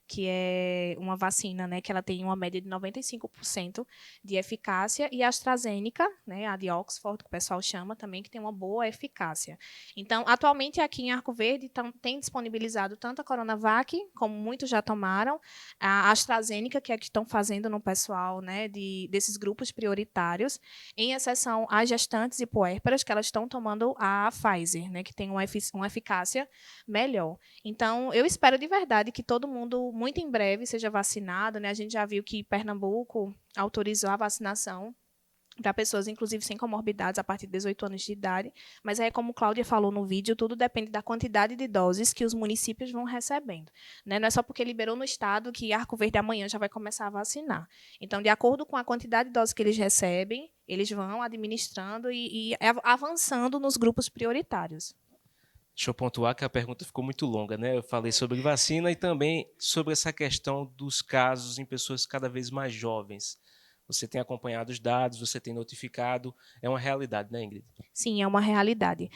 que é uma vacina, né, que ela tem uma média de 95% de eficácia, e a AstraZeneca, né, a de Oxford, que o pessoal chama também, que tem uma boa eficácia. Então, atualmente, aqui em Arco Verde, tem disponibilizado tanto a Coronavac, como muitos já tomaram, a AstraZeneca, que é a que estão fazendo no pessoal, né, desses grupos prioritários, em exceção às gestantes e puérperas, que elas estão tomando a Pfizer, né, que tem uma eficácia melhor. Então, eu espero de verdade que todo mundo, muito em breve, seja vacinado, né? A gente já viu que Pernambuco autorizou a vacinação para pessoas, inclusive, sem comorbidades, a partir de 18 anos de idade. Mas aí, como Cláudia falou no vídeo, tudo depende da quantidade de doses que os municípios vão recebendo, né? Não é só porque liberou no estado que Arco Verde amanhã já vai começar a vacinar. Então, de acordo com a quantidade de doses que eles recebem, eles vão administrando e avançando nos grupos prioritários. Deixa eu pontuar que a pergunta ficou muito longa, né? Eu falei sobre vacina e também sobre essa questão dos casos em pessoas cada vez mais jovens. Você tem acompanhado os dados, você tem notificado, é uma realidade, né, Ingrid? Sim, é uma realidade.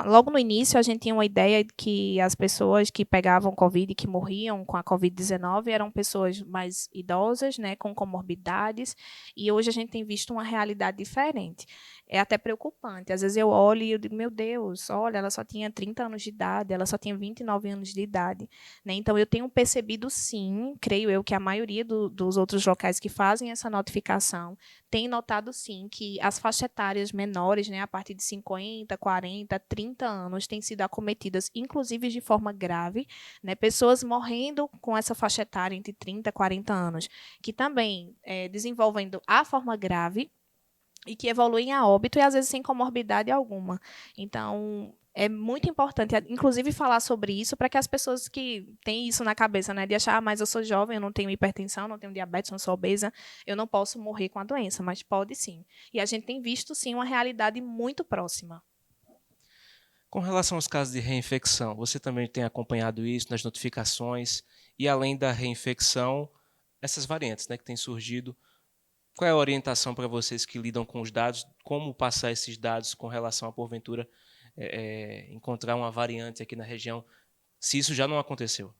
Logo no início, a gente tinha uma ideia de que as pessoas que pegavam Covid e que morriam com a Covid-19 eram pessoas mais idosas, né, com comorbidades, e hoje a gente tem visto uma realidade diferente. É até preocupante. Às vezes eu olho e eu digo, meu Deus, olha, ela só tinha 30 anos de idade, ela só tinha 29 anos de idade, né? Então, eu tenho percebido, sim, creio eu, que a maioria dos outros locais que fazem essa notificação tem notado, sim, que as faixas etárias menores, né, a partir de 50, 40, 30 anos, têm sido acometidas, inclusive de forma grave, né, pessoas morrendo com essa faixa etária entre 30 e 40 anos, que também desenvolvem a forma grave e que evoluem a óbito e, às vezes, sem comorbidade alguma. Então, é muito importante, inclusive, falar sobre isso para que as pessoas que têm isso na cabeça, né, de achar, mas eu sou jovem, eu não tenho hipertensão, não tenho diabetes, não sou obesa, eu não posso morrer com a doença, mas pode sim. E a gente tem visto, sim, uma realidade muito próxima. Com relação aos casos de reinfecção, você também tem acompanhado isso nas notificações e, além da reinfecção, essas variantes, né, que têm surgido. Qual é a orientação para vocês que lidam com os dados? Como passar esses dados com relação a, porventura, encontrar uma variante aqui na região, se isso já não aconteceu?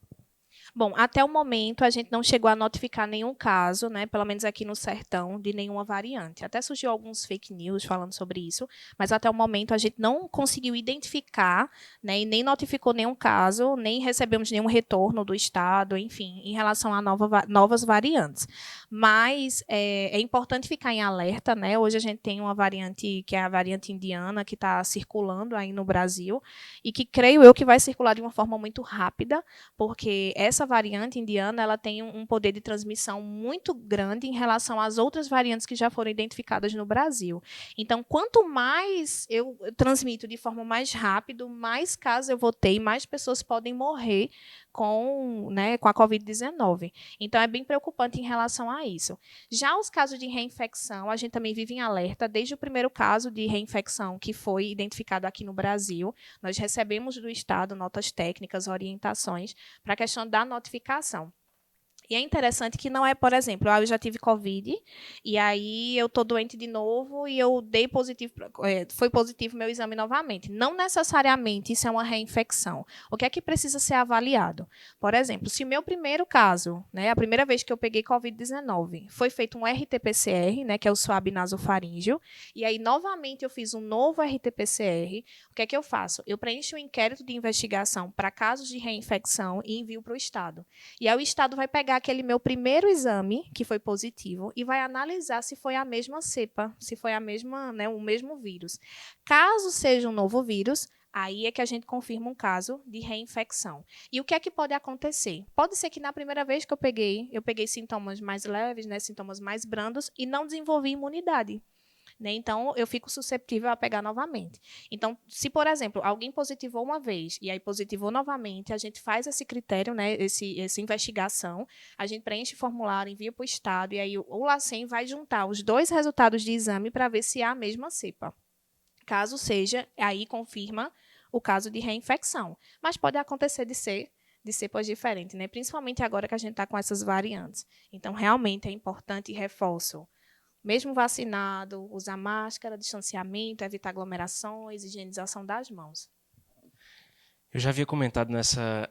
Bom, até o momento a gente não chegou a notificar nenhum caso, né, pelo menos aqui no Sertão, de nenhuma variante. Até surgiu alguns fake news falando sobre isso, mas até o momento a gente não conseguiu identificar, né, e nem notificou nenhum caso, nem recebemos nenhum retorno do Estado, enfim, em relação a novas variantes. Mas é importante ficar em alerta, né? Hoje a gente tem uma variante, que é a variante indiana, que está circulando aí no Brasil, e que creio eu que vai circular de uma forma muito rápida, porque essa variante indiana, ela tem um poder de transmissão muito grande em relação às outras variantes que já foram identificadas no Brasil. Então, quanto mais eu transmito de forma mais rápida, mais casos eu vou ter e mais pessoas podem morrer com a Covid-19. Então, é bem preocupante em relação a isso. Já os casos de reinfecção, a gente também vive em alerta. Desde o primeiro caso de reinfecção que foi identificado aqui no Brasil, nós recebemos do Estado notas técnicas, orientações para a questão da notificação. E é interessante que não é, por exemplo, eu já tive Covid, e aí eu estou doente de novo e eu dei positivo, foi positivo meu exame novamente. Não necessariamente isso é uma reinfecção. O que é que precisa ser avaliado? Por exemplo, se o meu primeiro caso, a primeira vez que eu peguei Covid-19, foi feito um RT-PCR, que é o swab nasofaríngeo, e aí novamente eu fiz um novo RT-PCR, o que é que eu faço? Eu preencho um inquérito de investigação para casos de reinfecção e envio para o Estado. E aí o Estado vai pegar aquele meu primeiro exame, que foi positivo, e vai analisar se foi a mesma cepa, se foi o mesmo vírus. Caso seja um novo vírus, aí é que a gente confirma um caso de reinfecção. E o que é que pode acontecer? Pode ser que na primeira vez que eu peguei sintomas mais leves, sintomas mais brandos, e não desenvolvi imunidade. Então, eu fico susceptível a pegar novamente. Então, se, por exemplo, alguém positivou uma vez e aí positivou novamente, a gente faz esse critério, essa investigação, a gente preenche o formulário, envia para o Estado, e aí o LACEN vai juntar os dois resultados de exame para ver se é a mesma cepa. Caso seja, aí confirma o caso de reinfecção. Mas pode acontecer de cepas diferentes, principalmente agora que a gente está com essas variantes. Então, realmente é importante e reforço. Mesmo vacinado, usar máscara, distanciamento, evitar aglomerações, higienização das mãos. Eu já havia comentado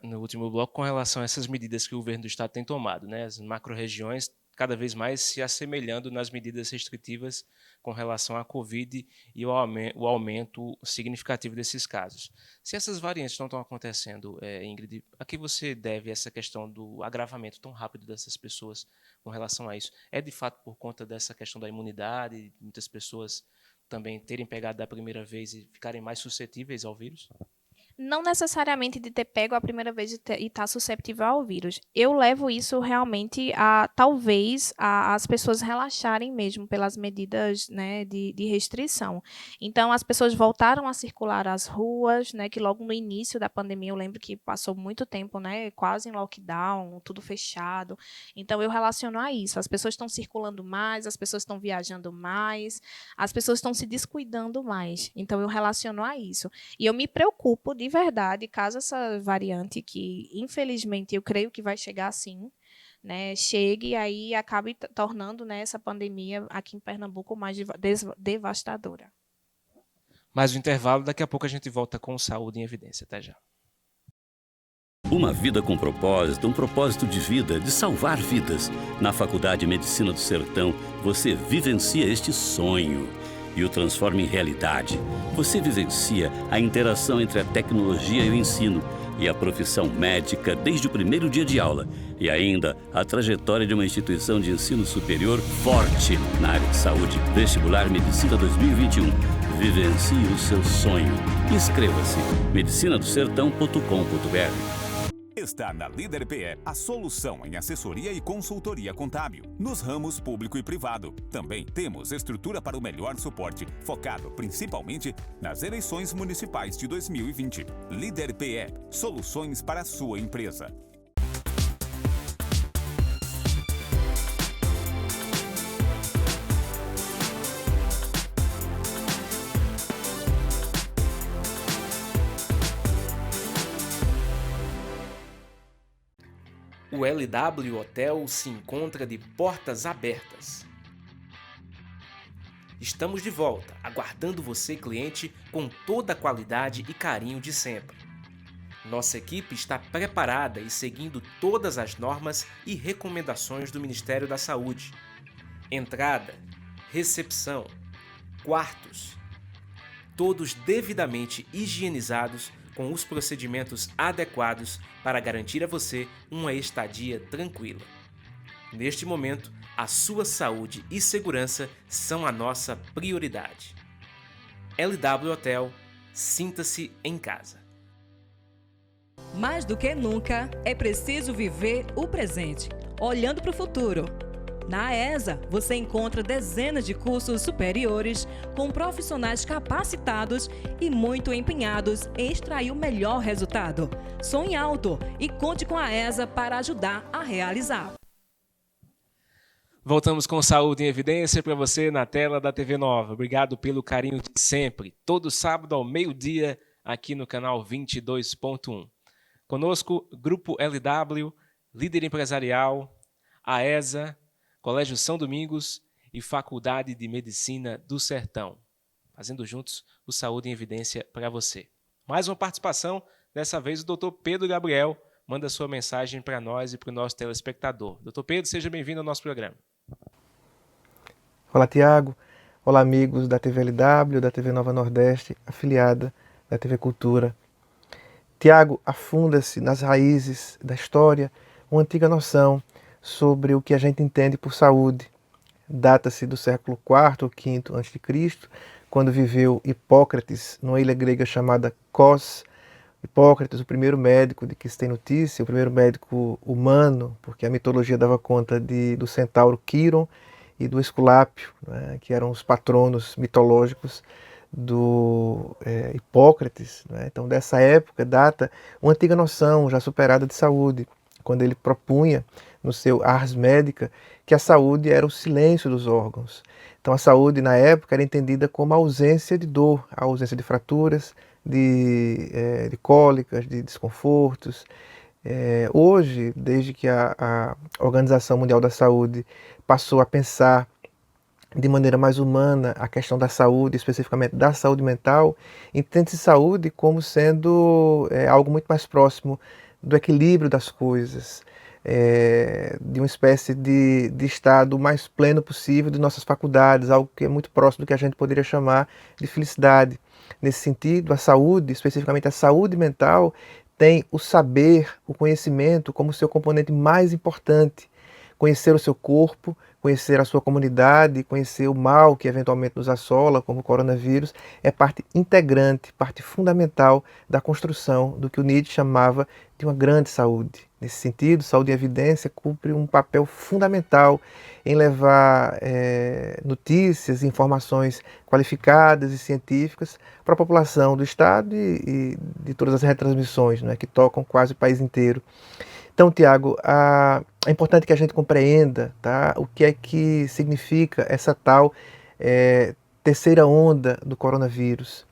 no último bloco com relação a essas medidas que o governo do Estado tem tomado, as macro-regiões cada vez mais se assemelhando nas medidas restritivas com relação à Covid e o aumento significativo desses casos. Se essas variantes não estão acontecendo, Ingrid, a que você deve essa questão do agravamento tão rápido dessas pessoas com relação a isso? É de fato por conta dessa questão da imunidade, muitas pessoas também terem pegado da primeira vez e ficarem mais suscetíveis ao vírus? Não necessariamente de ter pego a primeira vez e estar susceptível ao vírus. Eu levo isso realmente talvez, as pessoas relaxarem mesmo pelas medidas de restrição. Então, as pessoas voltaram a circular às ruas, que logo no início da pandemia, eu lembro que passou muito tempo, quase em lockdown, tudo fechado. Então, eu relaciono a isso. As pessoas estão circulando mais, as pessoas estão viajando mais, as pessoas estão se descuidando mais. Então, eu relaciono a isso. E eu me preocupo de verdade, caso essa variante, que infelizmente eu creio que vai chegar assim, chegue e aí acabe tornando essa pandemia aqui em Pernambuco mais devastadora. Mais um intervalo, daqui a pouco a gente volta com Saúde em Evidência. Até já. Uma vida com propósito, um propósito de vida, de salvar vidas. Na Faculdade de Medicina do Sertão, você vivencia este sonho e o transforma em realidade. Você vivencia a interação entre a tecnologia e o ensino e a profissão médica desde o primeiro dia de aula e ainda a trajetória de uma instituição de ensino superior forte na área de saúde. Vestibular Medicina 2021. Vivencie o seu sonho. Inscreva-se medicinadosertão.com.br. Está na Líder PE a solução em assessoria e consultoria contábil, nos ramos público e privado. Também temos estrutura para o melhor suporte, focado principalmente nas eleições municipais de 2020. Líder PE, soluções para a sua empresa. O LW Hotel se encontra de portas abertas. Estamos de volta, aguardando você, cliente, com toda a qualidade e carinho de sempre. Nossa equipe está preparada e seguindo todas as normas e recomendações do Ministério da Saúde. Entrada, recepção, quartos, todos devidamente higienizados com os procedimentos adequados para garantir a você uma estadia tranquila. Neste momento, a sua saúde e segurança são a nossa prioridade. LW Hotel, sinta-se em casa. Mais do que nunca, é preciso viver o presente, olhando para o futuro. Na ESA, você encontra dezenas de cursos superiores com profissionais capacitados e muito empenhados em extrair o melhor resultado. Sonhe alto e conte com a ESA para ajudar a realizar. Voltamos com Saúde em Evidência para você na tela da TV Nova. Obrigado pelo carinho de sempre. Todo sábado ao meio-dia aqui no canal 22.1. Conosco, Grupo LW, Líder Empresarial, a ESA, Colégio São Domingos e Faculdade de Medicina do Sertão. Fazendo juntos o Saúde em Evidência para você. Mais uma participação, dessa vez o Dr. Pedro Gabriel manda sua mensagem para nós e para o nosso telespectador. Dr. Pedro, seja bem-vindo ao nosso programa. Olá, Tiago. Olá, amigos da TV LW, da TV Nova Nordeste, afiliada da TV Cultura. Tiago, afunda-se nas raízes da história uma antiga noção sobre o que a gente entende por saúde. Data-se do século IV ou V a.C., quando viveu Hipócrates, numa ilha grega chamada Kos. Hipócrates, o primeiro médico de que se tem notícia, o primeiro médico humano, porque a mitologia dava conta do centauro Quiron e do Esculápio, né, que eram os patronos mitológicos do Hipócrates. Né? Então, dessa época data uma antiga noção, já superada, de saúde, quando ele propunha no seu Ars Medica que a saúde era o silêncio dos órgãos. Então, a saúde, na época, era entendida como a ausência de dor, a ausência de fraturas, de cólicas, de desconfortos. Hoje, desde que a Organização Mundial da Saúde passou a pensar de maneira mais humana a questão da saúde, especificamente da saúde mental, entende-se saúde como sendo algo muito mais próximo do equilíbrio das coisas, de uma espécie de estado mais pleno possível de nossas faculdades, algo que é muito próximo do que a gente poderia chamar de felicidade. Nesse sentido, a saúde, especificamente a saúde mental, tem o saber, o conhecimento como seu componente mais importante. Conhecer o seu corpo, conhecer a sua comunidade, conhecer o mal que eventualmente nos assola, como o coronavírus, é parte integrante, parte fundamental da construção do que o Nietzsche chamava de uma grande saúde. Nesse sentido, Saúde em Evidência cumpre um papel fundamental em levar notícias e informações qualificadas e científicas para a população do Estado e de todas as retransmissões, né, que tocam quase o país inteiro. Então, Tiago, é importante que a gente compreenda, tá, o que é que significa essa tal terceira onda do coronavírus.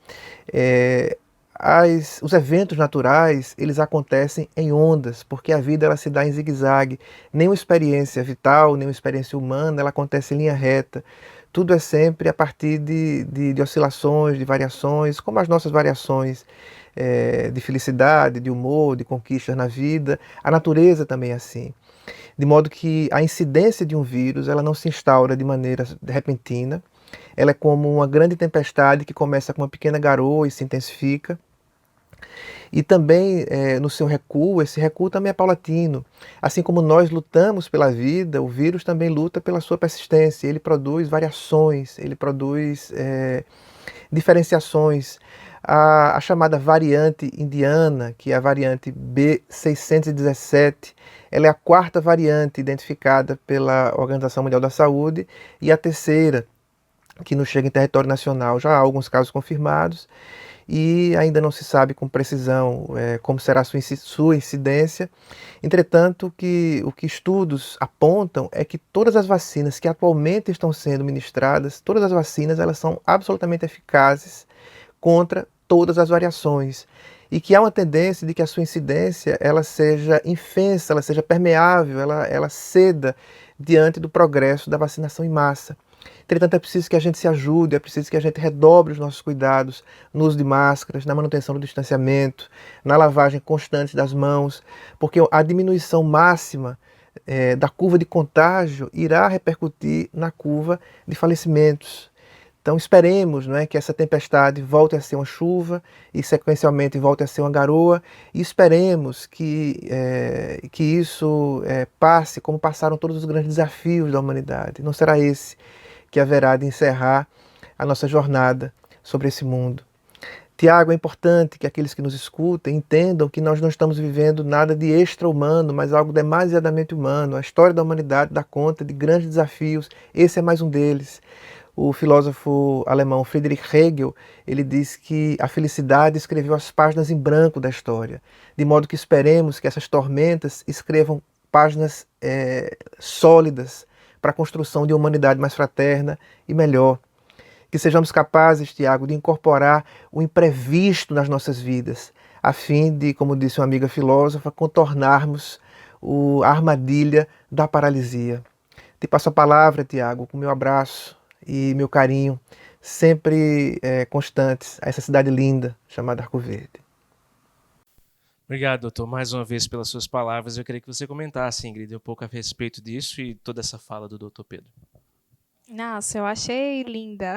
Os eventos naturais, eles acontecem em ondas, porque a vida ela se dá em zigue-zague. Nenhuma experiência vital, nenhuma experiência humana, ela acontece em linha reta. Tudo é sempre a partir de oscilações, de variações, como as nossas variações de felicidade, de humor, de conquistas na vida. A natureza também é assim. De modo que a incidência de um vírus ela não se instaura de maneira repentina. Ela é como uma grande tempestade que começa com uma pequena garoa e se intensifica. E também no seu recuo, esse recuo também é paulatino. Assim como nós lutamos pela vida, o vírus também luta pela sua persistência. Ele produz variações, ele produz diferenciações. A chamada variante indiana, que é a variante B617, ela é a quarta variante identificada pela Organização Mundial da Saúde e a terceira que nos chega em território nacional. Já há alguns casos confirmados e ainda não se sabe com precisão como será sua incidência. Entretanto, o que estudos apontam é que todas as vacinas que atualmente estão sendo ministradas, todas as vacinas elas são absolutamente eficazes contra todas as variações e que há uma tendência de que a sua incidência ela seja infensa, ela seja permeável, ela ceda diante do progresso da vacinação em massa. Entretanto, é preciso que a gente se ajude, é preciso que a gente redobre os nossos cuidados no uso de máscaras, na manutenção do distanciamento, na lavagem constante das mãos, porque a diminuição máxima da curva de contágio irá repercutir na curva de falecimentos. Então esperemos, não é, que essa tempestade volte a ser uma chuva e sequencialmente volte a ser uma garoa e esperemos que isso passe como passaram todos os grandes desafios da humanidade. Não será esse que haverá de encerrar a nossa jornada sobre esse mundo. Tiago, é importante que aqueles que nos escutem entendam que nós não estamos vivendo nada de extra-humano, mas algo demasiadamente humano. A história da humanidade dá conta de grandes desafios, esse é mais um deles. O filósofo alemão Friedrich Hegel, ele diz que a felicidade escreveu as páginas em branco da história, de modo que esperemos que essas tormentas escrevam páginas sólidas para a construção de uma humanidade mais fraterna e melhor. Que sejamos capazes, Tiago, de incorporar o imprevisto nas nossas vidas, a fim de, como disse uma amiga filósofa, contornarmos a armadilha da paralisia. Te passo a palavra, Tiago, com meu abraço e meu carinho, sempre constantes, a essa cidade linda chamada Arco Verde. Obrigado, doutor, mais uma vez pelas suas palavras. Eu queria que você comentasse, Ingrid, um pouco a respeito disso e toda essa fala do doutor Pedro. Nossa, eu achei linda.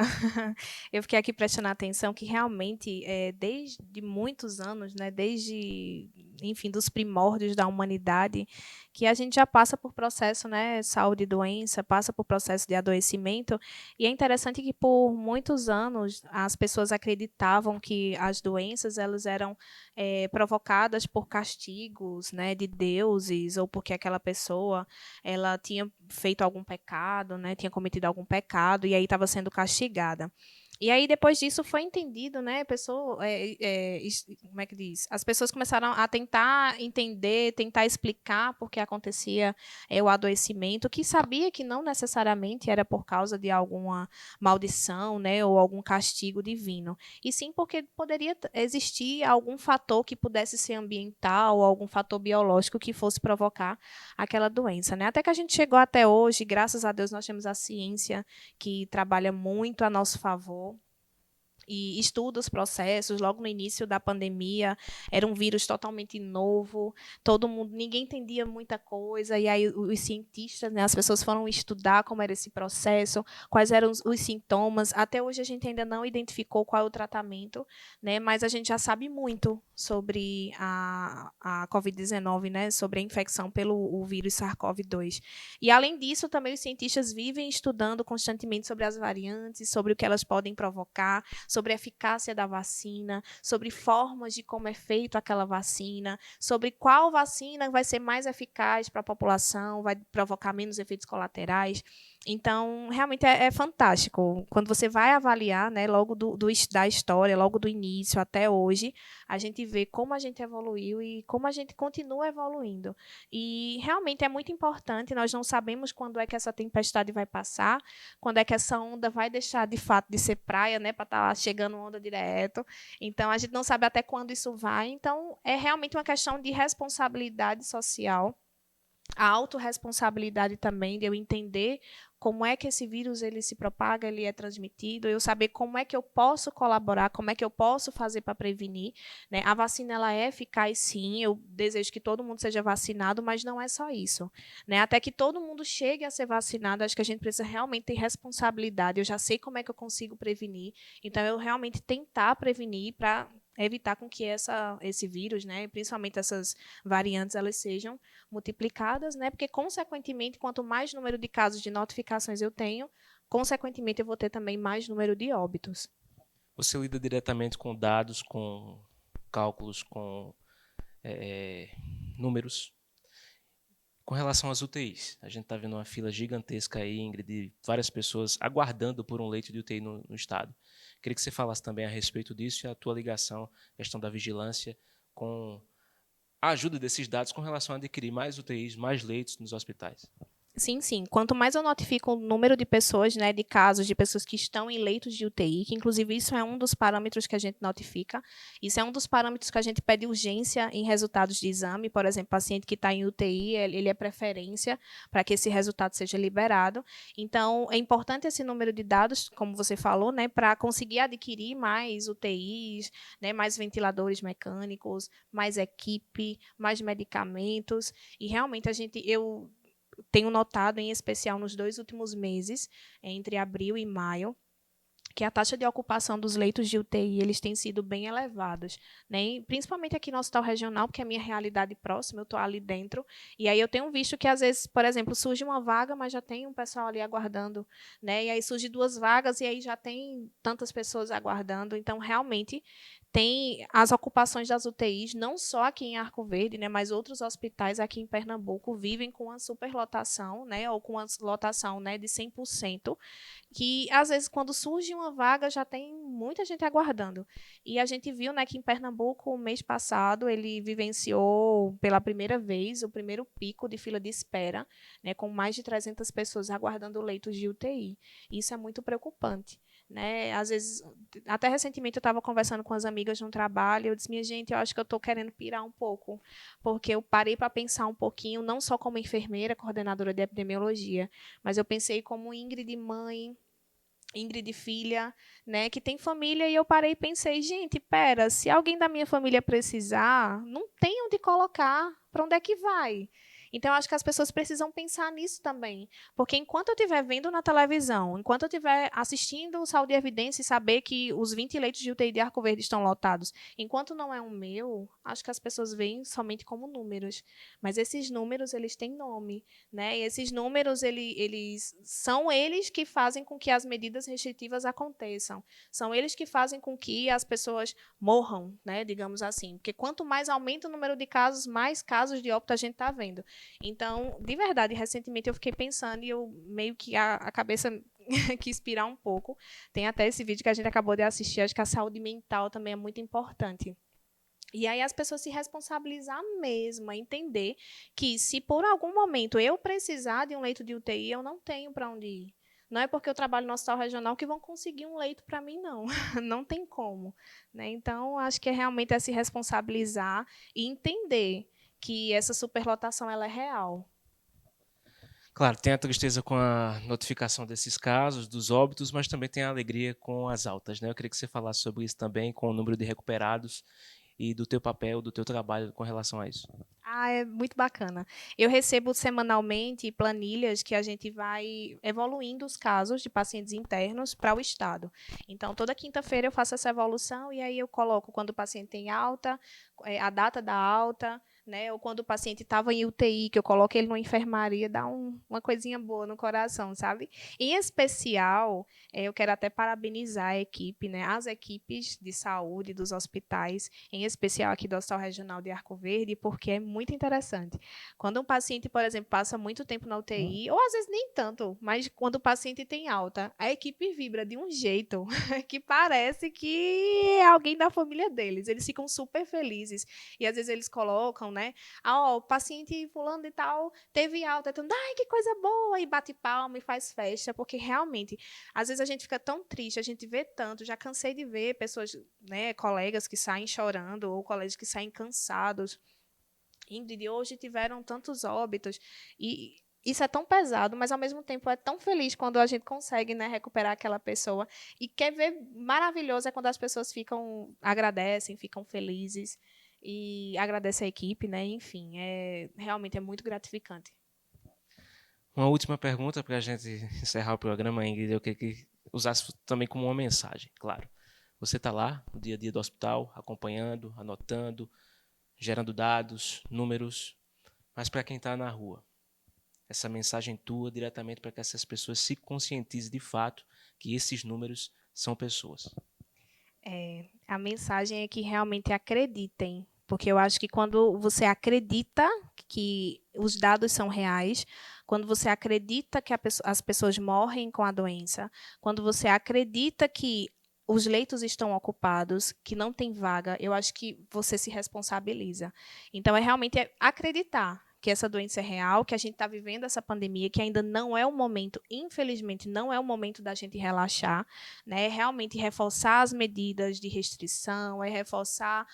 Eu fiquei aqui prestando atenção que realmente, desde muitos anos, né, desde, enfim, dos primórdios da humanidade, que a gente já passa por processo, né, saúde e doença, passa por processo de adoecimento, e é interessante que por muitos anos as pessoas acreditavam que as doenças elas eram provocadas por castigos, né, de deuses, ou porque aquela pessoa ela tinha feito algum pecado, né, tinha cometido algum pecado, e aí estava sendo castigada. E aí, depois disso, foi entendido, né? Como é que diz? As pessoas começaram a tentar entender, tentar explicar por que acontecia o adoecimento, que sabia que não necessariamente era por causa de alguma maldição, né? Ou algum castigo divino. E sim porque poderia existir algum fator que pudesse ser ambiental, ou algum fator biológico que fosse provocar aquela doença, né? Até que a gente chegou até hoje, graças a Deus, nós temos a ciência que trabalha muito a nosso favor e estuda os processos. Logo no início da pandemia, era um vírus totalmente novo, todo mundo, ninguém entendia muita coisa, e aí os cientistas, né, as pessoas foram estudar como era esse processo, quais eram os sintomas. Até hoje a gente ainda não identificou qual é o tratamento, né, mas a gente já sabe muito sobre a Covid-19, né, sobre a infecção pelo vírus SARS-CoV-2. E, além disso, também os cientistas vivem estudando constantemente sobre as variantes, sobre o que elas podem provocar, sobre a eficácia da vacina, sobre formas de como é feita aquela vacina, sobre qual vacina vai ser mais eficaz para a população, vai provocar menos efeitos colaterais. Então, realmente é fantástico. Quando você vai avaliar, né, logo da história, logo do início até hoje, a gente vê como a gente evoluiu e como a gente continua evoluindo. E realmente é muito importante, nós não sabemos quando é que essa tempestade vai passar, quando é que essa onda vai deixar, de fato, de ser praia, né, para estar lá chegando onda direto. Então, a gente não sabe até quando isso vai. Então, é realmente uma questão de responsabilidade social, a autorresponsabilidade também de eu entender como é que esse vírus ele se propaga, ele é transmitido, eu saber como é que eu posso colaborar, como é que eu posso fazer para prevenir, né? A vacina ela é eficaz, sim, eu desejo que todo mundo seja vacinado, mas não é só isso, né? Até que todo mundo chegue a ser vacinado, acho que a gente precisa realmente ter responsabilidade. Eu já sei como é que eu consigo prevenir, então eu realmente tentar prevenir para evitar com que esse vírus, né, principalmente essas variantes, elas sejam multiplicadas, né, porque, consequentemente, quanto mais número de casos de notificações eu tenho, consequentemente, eu vou ter também mais número de óbitos. Você lida diretamente com dados, com cálculos, com números. Com relação às UTIs, a gente está vendo uma fila gigantesca aí, Ingrid, de várias pessoas aguardando por um leito de UTI no estado. Queria que você falasse também a respeito disso e a tua ligação, questão da vigilância, com a ajuda desses dados com relação a adquirir mais UTIs, mais leitos nos hospitais. Sim, sim. Quanto mais eu notifico o número de pessoas, né, de casos de pessoas que estão em leitos de UTI, que inclusive isso é um dos parâmetros que a gente notifica, isso é um dos parâmetros que a gente pede urgência em resultados de exame. Por exemplo, paciente que está em UTI, ele é preferência para que esse resultado seja liberado. Então, é importante esse número de dados, como você falou, né, para conseguir adquirir mais UTIs, né, mais ventiladores mecânicos, mais equipe, mais medicamentos. E realmente eu tenho notado, em especial nos 2 últimos meses, entre abril e maio, que a taxa de ocupação dos leitos de UTI eles têm sido bem elevados, né? Principalmente aqui no hospital regional, porque é a minha realidade próxima, eu estou ali dentro, e aí eu tenho visto que, às vezes, por exemplo, surge uma vaga, mas já tem um pessoal ali aguardando, né? E aí surge 2 vagas, e aí já tem tantas pessoas aguardando. Então, realmente, tem as ocupações das UTIs, não só aqui em Arco Verde, né, mas outros hospitais aqui em Pernambuco vivem com uma superlotação, né, ou com uma lotação, né, de 100%, que às vezes quando surge uma vaga já tem muita gente aguardando. E a gente viu, né, que em Pernambuco, mês passado, ele vivenciou pela primeira vez o primeiro pico de fila de espera, né, com mais de 300 pessoas aguardando leitos de UTI. Isso é muito preocupante. Né? Às vezes, até recentemente eu estava conversando com as amigas no trabalho, eu disse, minha gente, eu acho que eu estou querendo pirar um pouco, porque eu parei para pensar um pouquinho, não só como enfermeira, coordenadora de epidemiologia, mas eu pensei como Ingrid mãe, Ingrid filha, né, que tem família, e eu parei e pensei, gente, pera, se alguém da minha família precisar, não tem onde colocar, para onde é que vai? Então, eu acho que as pessoas precisam pensar nisso também. Porque enquanto eu estiver vendo na televisão, enquanto eu estiver assistindo o Saúde e Evidência e saber que os 20 leitos de UTI de Arco Verde estão lotados, enquanto não é o meu, acho que as pessoas veem somente como números. Mas esses números, eles têm nome. Né? E esses números, eles são eles que fazem com que as medidas restritivas aconteçam. São eles que fazem com que as pessoas morram, né? Digamos assim. Porque quanto mais aumenta o número de casos, mais casos de óbito a gente está vendo. Então, de verdade, recentemente eu fiquei pensando e eu meio que a cabeça quis pirar um pouco. Tem até esse vídeo que a gente acabou de assistir, acho que a saúde mental também é muito importante. E aí as pessoas se responsabilizar mesmo, a entender que se por algum momento eu precisar de um leito de UTI, eu não tenho para onde ir. Não é porque eu trabalho no hospital regional que vão conseguir um leito para mim, não. Não tem como. Né? Então, acho que realmente é se responsabilizar e entender que essa superlotação ela é real. Claro, tem a tristeza com a notificação desses casos, dos óbitos, mas também tem a alegria com as altas. Né? Eu queria que você falasse sobre isso também, com o número de recuperados e do teu papel, do teu trabalho com relação a isso. É muito bacana. Eu recebo semanalmente planilhas que a gente vai evoluindo os casos de pacientes internos para o Estado. Então, toda quinta-feira eu faço essa evolução e aí eu coloco quando o paciente tem alta, a data da alta, né? Ou quando o paciente estava em UTI, que eu coloco ele numa enfermaria, dá uma coisinha boa no coração, sabe? Em especial, eu quero até parabenizar a equipe, né? As equipes de saúde dos hospitais, em especial aqui do Hospital Regional de Arco Verde, porque é muito interessante. Quando um paciente, por exemplo, passa muito tempo na UTI, ou às vezes nem tanto, mas quando o paciente tem alta, a equipe vibra de um jeito que parece que é alguém da família deles. Eles ficam super felizes. E às vezes eles colocam, né? O paciente fulano e tal teve alta, então, ai, que coisa boa, e bate palma e faz festa, porque realmente, às vezes a gente fica tão triste, a gente vê tanto, já cansei de ver pessoas, né, colegas que saem chorando, ou colegas que saem cansados. Ingrid, hoje tiveram tantos óbitos, e isso é tão pesado, mas ao mesmo tempo é tão feliz quando a gente consegue, né, recuperar aquela pessoa. E quer ver maravilhoso é quando as pessoas agradecem, ficam felizes e agradecem a equipe, né? Enfim, realmente é muito gratificante. Uma última pergunta para a gente encerrar o programa, Ingrid. Eu queria que usasse também como uma mensagem, claro. Você está lá no dia a dia do hospital, acompanhando, anotando, gerando dados, números, mas para quem está na rua, essa mensagem tua diretamente para que essas pessoas se conscientizem de fato que esses números são pessoas. A mensagem é que realmente acreditem, porque eu acho que quando você acredita que os dados são reais, quando você acredita que as pessoas morrem com a doença, quando você acredita que os leitos estão ocupados, que não tem vaga, eu acho que você se responsabiliza. Então, realmente acreditar que essa doença é real, que a gente está vivendo essa pandemia, que ainda não é o momento, infelizmente, não é o momento da gente relaxar, né? Realmente reforçar as medidas de restrição, reforçar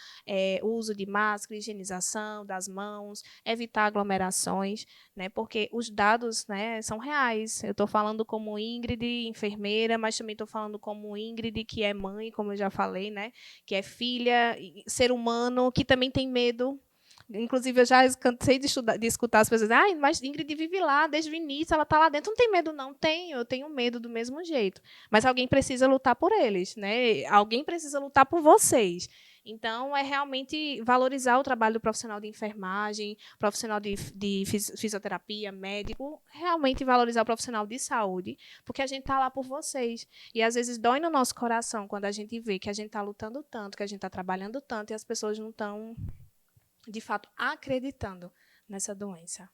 o uso de máscara, higienização das mãos, evitar aglomerações, né? Porque os dados, né, são reais. Eu estou falando como Ingrid, enfermeira, mas também estou falando como Ingrid, que é mãe, como eu já falei, né? Que é filha, ser humano, que também tem medo. Inclusive, eu já cansei de escutar as pessoas dizendo, mas Ingrid vive lá, desde o início, ela está lá dentro. Não tem medo, não? Eu tenho medo do mesmo jeito. Mas alguém precisa lutar por eles, né? Alguém precisa lutar por vocês. Então, é realmente valorizar o trabalho do profissional de enfermagem, profissional de fisioterapia, médico, realmente valorizar o profissional de saúde, porque a gente está lá por vocês. E, às vezes, dói no nosso coração quando a gente vê que a gente está lutando tanto, que a gente está trabalhando tanto e as pessoas não estão, de fato, acreditando nessa doença.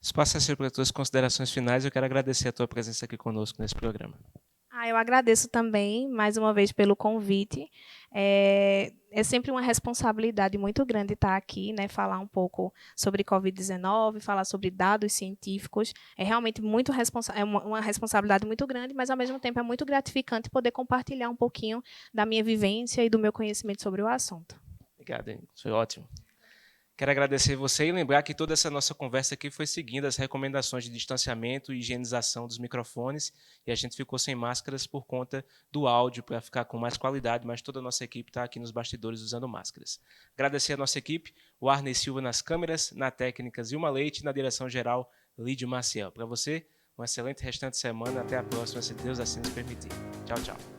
Espaço é seu para as tuas considerações finais. Eu quero agradecer a tua presença aqui conosco nesse programa. Eu agradeço também, mais uma vez, pelo convite. É sempre uma responsabilidade muito grande estar aqui, né, falar um pouco sobre Covid-19, falar sobre dados científicos. É realmente uma responsabilidade muito grande, mas, ao mesmo tempo, é muito gratificante poder compartilhar um pouquinho da minha vivência e do meu conhecimento sobre o assunto. Obrigado, hein? Foi ótimo. Quero agradecer você e lembrar que toda essa nossa conversa aqui foi seguindo as recomendações de distanciamento e higienização dos microfones, e a gente ficou sem máscaras por conta do áudio, para ficar com mais qualidade, mas toda a nossa equipe está aqui nos bastidores usando máscaras. Agradecer a nossa equipe, o Arney Silva nas câmeras, na técnicas Ilma Leite, na direção-geral Lídio Maciel. Para você, um excelente restante de semana, até a próxima, se Deus assim nos permitir. Tchau, tchau.